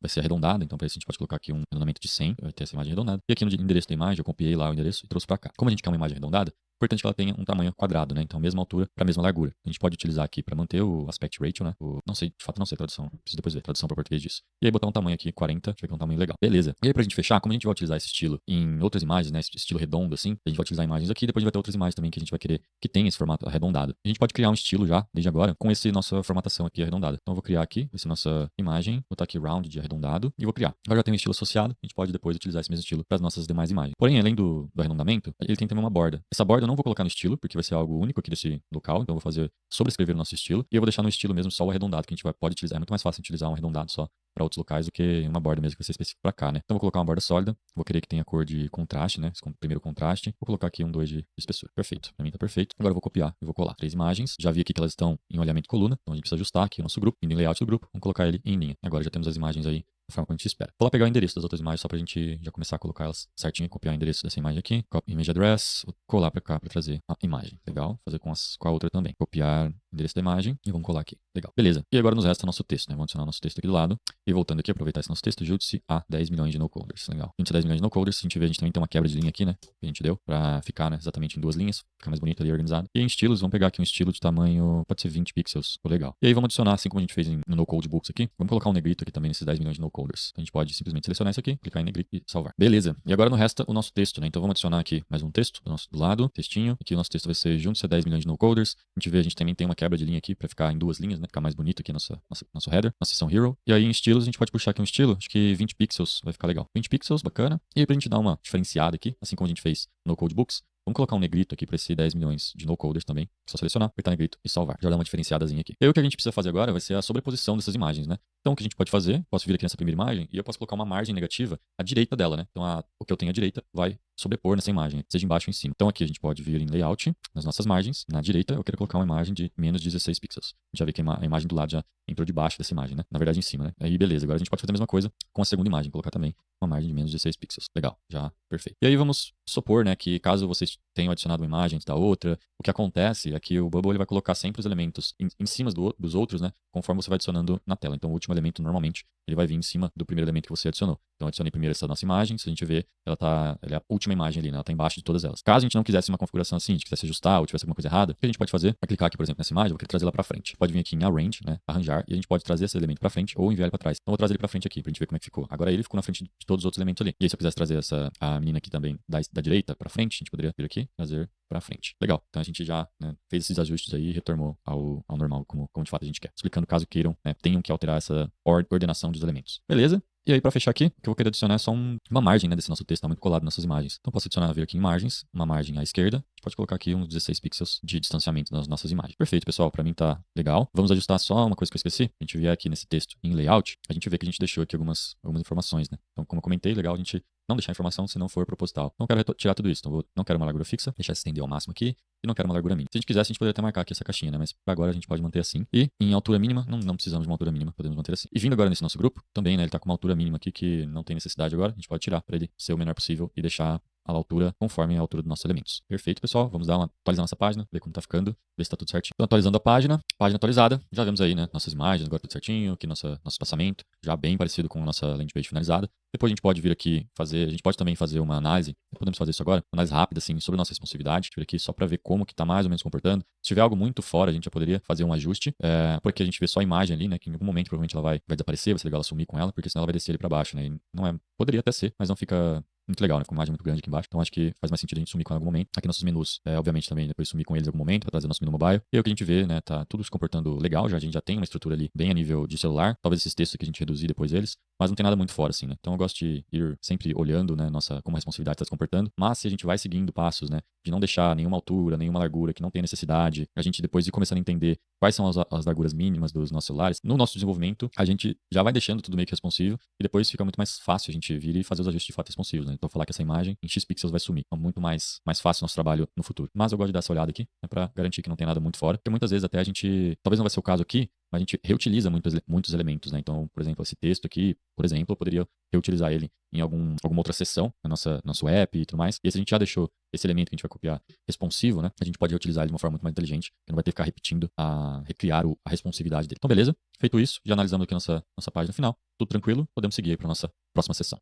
vai ser arredondada. Então para isso a gente pode colocar aqui um arredondamento de 100. Vai ter essa imagem arredondada. E aqui no endereço da imagem, eu copiei lá o endereço e trouxe pra cá. Como a gente quer uma imagem arredondada, é importante que ela tenha um tamanho quadrado, né? Então, mesma altura para a mesma largura. A gente pode utilizar aqui para manter o aspect ratio, né? Não sei, de fato não sei a tradução. Preciso depois ver a tradução para português disso. E aí botar um tamanho aqui 40, que é um tamanho legal. Beleza. E aí pra gente fechar, como a gente vai utilizar esse estilo em outras imagens, né? Esse estilo redondo assim, a gente vai utilizar imagens aqui, depois a gente vai ter outras imagens também que a gente vai querer que tenha esse formato arredondado. A gente pode criar um estilo já, desde agora, com essa nossa formatação aqui arredondada. Então eu vou criar aqui essa nossa imagem, botar aqui round de arredondado e vou criar. Agora já tem um estilo associado, a gente pode depois utilizar esse mesmo estilo para as nossas demais imagens. Porém, além do arredondamento, ele tem também uma borda. Essa borda eu não vou colocar no estilo, porque vai ser algo único aqui desse local, então eu vou fazer sobrescrever o nosso estilo e eu vou deixar no estilo mesmo só o arredondado que a gente pode utilizar. É muito mais fácil utilizar um arredondado só para outros locais do que uma borda mesmo que vai ser específica para cá, né? Então vou colocar uma borda sólida, vou querer que tenha cor de contraste, né? Esse primeiro contraste. Vou colocar aqui 2 de espessura. Perfeito. Para mim tá perfeito. Agora eu vou copiar e vou colar 3 imagens. Já vi aqui que elas estão em olhamento coluna, então a gente precisa ajustar aqui o nosso grupo, indo em layout do grupo, vamos colocar ele em linha. Agora já temos as imagens aí da forma como a gente espera. Vou lá pegar o endereço das outras imagens só pra gente já começar a colocar elas certinho, copiar o endereço dessa imagem aqui, copy image address, vou colar pra cá pra trazer a imagem. Legal. Fazer com a outra também. Copiar o endereço da imagem e vamos colar aqui. Legal. Beleza. E agora nos resta nosso texto, né? Vamos adicionar nosso texto aqui do lado. E voltando aqui, aproveitar esse nosso texto, junte-se a 10 milhões de no-coders. Legal. Junte-se a 10 milhões de no-coders. A gente vê, a gente também tem uma quebra de linha aqui, né? Que a gente deu pra ficar, né, exatamente em 2 linhas. Ficar mais bonito ali, organizado. E em estilos, vamos pegar aqui um estilo de tamanho, pode ser 20 pixels. Ficou legal. E aí vamos adicionar, assim como a gente fez no no-code books aqui, vamos colocar um negrito aqui também nesses 10 milhões de no-coders. A gente pode simplesmente selecionar isso aqui, clicar em negrito e salvar. Beleza. E agora não resta o nosso texto, né? Então vamos adicionar aqui mais um texto do lado, textinho. Aqui o nosso texto vai ser junto-se a 10 milhões de no-coders. A gente vê, a gente também tem uma quebra de linha aqui pra ficar em 2 linhas, né? Ficar mais bonito aqui nosso header, nossa seção hero. E aí em estilos a gente pode puxar aqui um estilo, acho que 20 pixels vai ficar legal. 20 pixels, bacana. E aí pra gente dar uma diferenciada aqui, assim como a gente fez no Code Books, vamos colocar um negrito aqui para esse 10 milhões de no-coders também. Só selecionar, apertar negrito e salvar. Já dá uma diferenciadazinha aqui. E aí o que a gente precisa fazer agora vai ser a sobreposição dessas imagens, né? Então o que a gente pode fazer, posso vir aqui nessa primeira imagem e eu posso colocar uma margem negativa à direita dela, né? Então o que eu tenho à direita vai sobrepor nessa imagem, seja embaixo ou em cima. Então aqui a gente pode vir em layout, nas nossas margens. Na direita eu quero colocar uma imagem de menos 16 pixels. A gente já vê que a imagem do lado já entrou debaixo dessa imagem, né? Na verdade em cima, né? Aí beleza, agora a gente pode fazer a mesma coisa com a segunda imagem, colocar também uma margem de menos 16 pixels. Legal, já perfeito. E aí vamos supor, né, que caso vocês tenho adicionado uma imagem antes da outra. O que acontece é que o Bubble ele vai colocar sempre os elementos em cima dos outros, né? Conforme você vai adicionando na tela. Então, o último elemento, normalmente, ele vai vir em cima do primeiro elemento que você adicionou. Então, eu adicionei primeiro essa nossa imagem. Se a gente ver, ela é a última imagem ali, né? Ela tá embaixo de todas elas. Caso a gente não quisesse uma configuração assim, a gente quisesse ajustar ou tivesse alguma coisa errada, o que a gente pode fazer é clicar aqui, por exemplo, nessa imagem, eu vou querer trazer ela pra frente. Pode vir aqui em Arrange, né? Arranjar, e a gente pode trazer esse elemento pra frente ou enviar ele pra trás. Então, eu vou trazer ele pra frente aqui, pra gente ver como é que ficou. Agora ele ficou na frente de todos os outros elementos ali. E aí, se eu quisesse trazer a menina aqui também da direita pra frente, a gente poderia vir aqui, trazer pra frente. Legal. Então a gente já, né, fez esses ajustes aí e retornou ao normal, como de fato a gente quer. Explicando caso queiram, né, tenham que alterar essa ordenação dos elementos. Beleza? E aí, pra fechar aqui, o que eu vou querer adicionar é só uma margem, né, desse nosso texto, tá muito colado nessas imagens. Então, posso adicionar, vir aqui em margens, uma margem à esquerda. A gente pode colocar aqui uns 16 pixels de distanciamento nas nossas imagens. Perfeito, pessoal, pra mim tá legal. Vamos ajustar só uma coisa que eu esqueci. A gente vier aqui nesse texto em layout, a gente vê que a gente deixou aqui algumas informações, né. Então, como eu comentei, legal a gente não deixar informação se não for proposital. Não quero tirar tudo isso, então não quero uma largura fixa, deixar se estender ao máximo aqui, e não quero uma largura mínima. Se a gente quisesse, a gente poderia até marcar aqui essa caixinha, né? Mas para agora a gente pode manter assim. E em altura mínima, não precisamos de uma altura mínima, podemos manter assim. E vindo agora nesse nosso grupo, também, né? Ele tá com uma altura mínima aqui que não tem necessidade agora, a gente pode tirar para ele ser o menor possível e deixar a altura conforme a altura dos nossos elementos. Perfeito, pessoal. Vamos atualizar nossa página, ver como tá ficando, ver se tá tudo certinho. Então, atualizando a página atualizada. Já vemos aí, né, nossas imagens, agora tudo certinho, aqui nosso espaçamento, já bem parecido com a nossa landing page finalizada. Depois a gente pode vir aqui a gente pode também fazer uma análise, podemos fazer isso agora, uma análise rápida, assim, sobre a nossa responsividade, vir aqui só para ver como que tá mais ou menos comportando. Se tiver algo muito fora, a gente já poderia fazer um ajuste, porque a gente vê só a imagem ali, né, que em algum momento provavelmente ela vai desaparecer, vai ser legal ela sumir com ela, porque senão ela vai descer ali para baixo, né, e não é, poderia até ser, mas não fica muito legal, né? Com uma imagem muito grande aqui embaixo. Então acho que faz mais sentido a gente sumir com ela em algum momento. Aqui nossos menus, obviamente também depois sumir com eles em algum momento para trazer nosso menu mobile. E aí o que a gente vê, né? Tá tudo se comportando legal. A gente já tem uma estrutura ali bem a nível de celular. Talvez esses textos aqui a gente reduzir depois eles. Mas não tem nada muito fora, assim, né? Então eu gosto de ir sempre olhando, né? Como a responsividade está se comportando. Mas se a gente vai seguindo passos, né? De não deixar nenhuma altura, nenhuma largura que não tem necessidade. A gente depois ir começando a entender quais são as larguras mínimas dos nossos celulares. No nosso desenvolvimento, a gente já vai deixando tudo meio que responsivo. E depois fica muito mais fácil a gente vir e fazer os ajustes de fato responsivos, né? Então falar que essa imagem em X pixels vai sumir. Então, muito mais fácil o nosso trabalho no futuro. Mas eu gosto de dar essa olhada aqui, né, para garantir que não tem nada muito fora. Porque muitas vezes até a gente, talvez não vai ser o caso aqui, mas a gente reutiliza muitos elementos, né? Então, por exemplo, esse texto aqui, por exemplo, eu poderia reutilizar ele em alguma outra seção na nosso app e tudo mais. E se a gente já deixou esse elemento que a gente vai copiar responsivo, né? A gente pode reutilizar ele de uma forma muito mais inteligente, que não vai ter que ficar repetindo recriar a responsividade dele. Então, beleza. Feito isso, já analisamos aqui nossa página final. Tudo tranquilo, podemos seguir aí para nossa próxima sessão.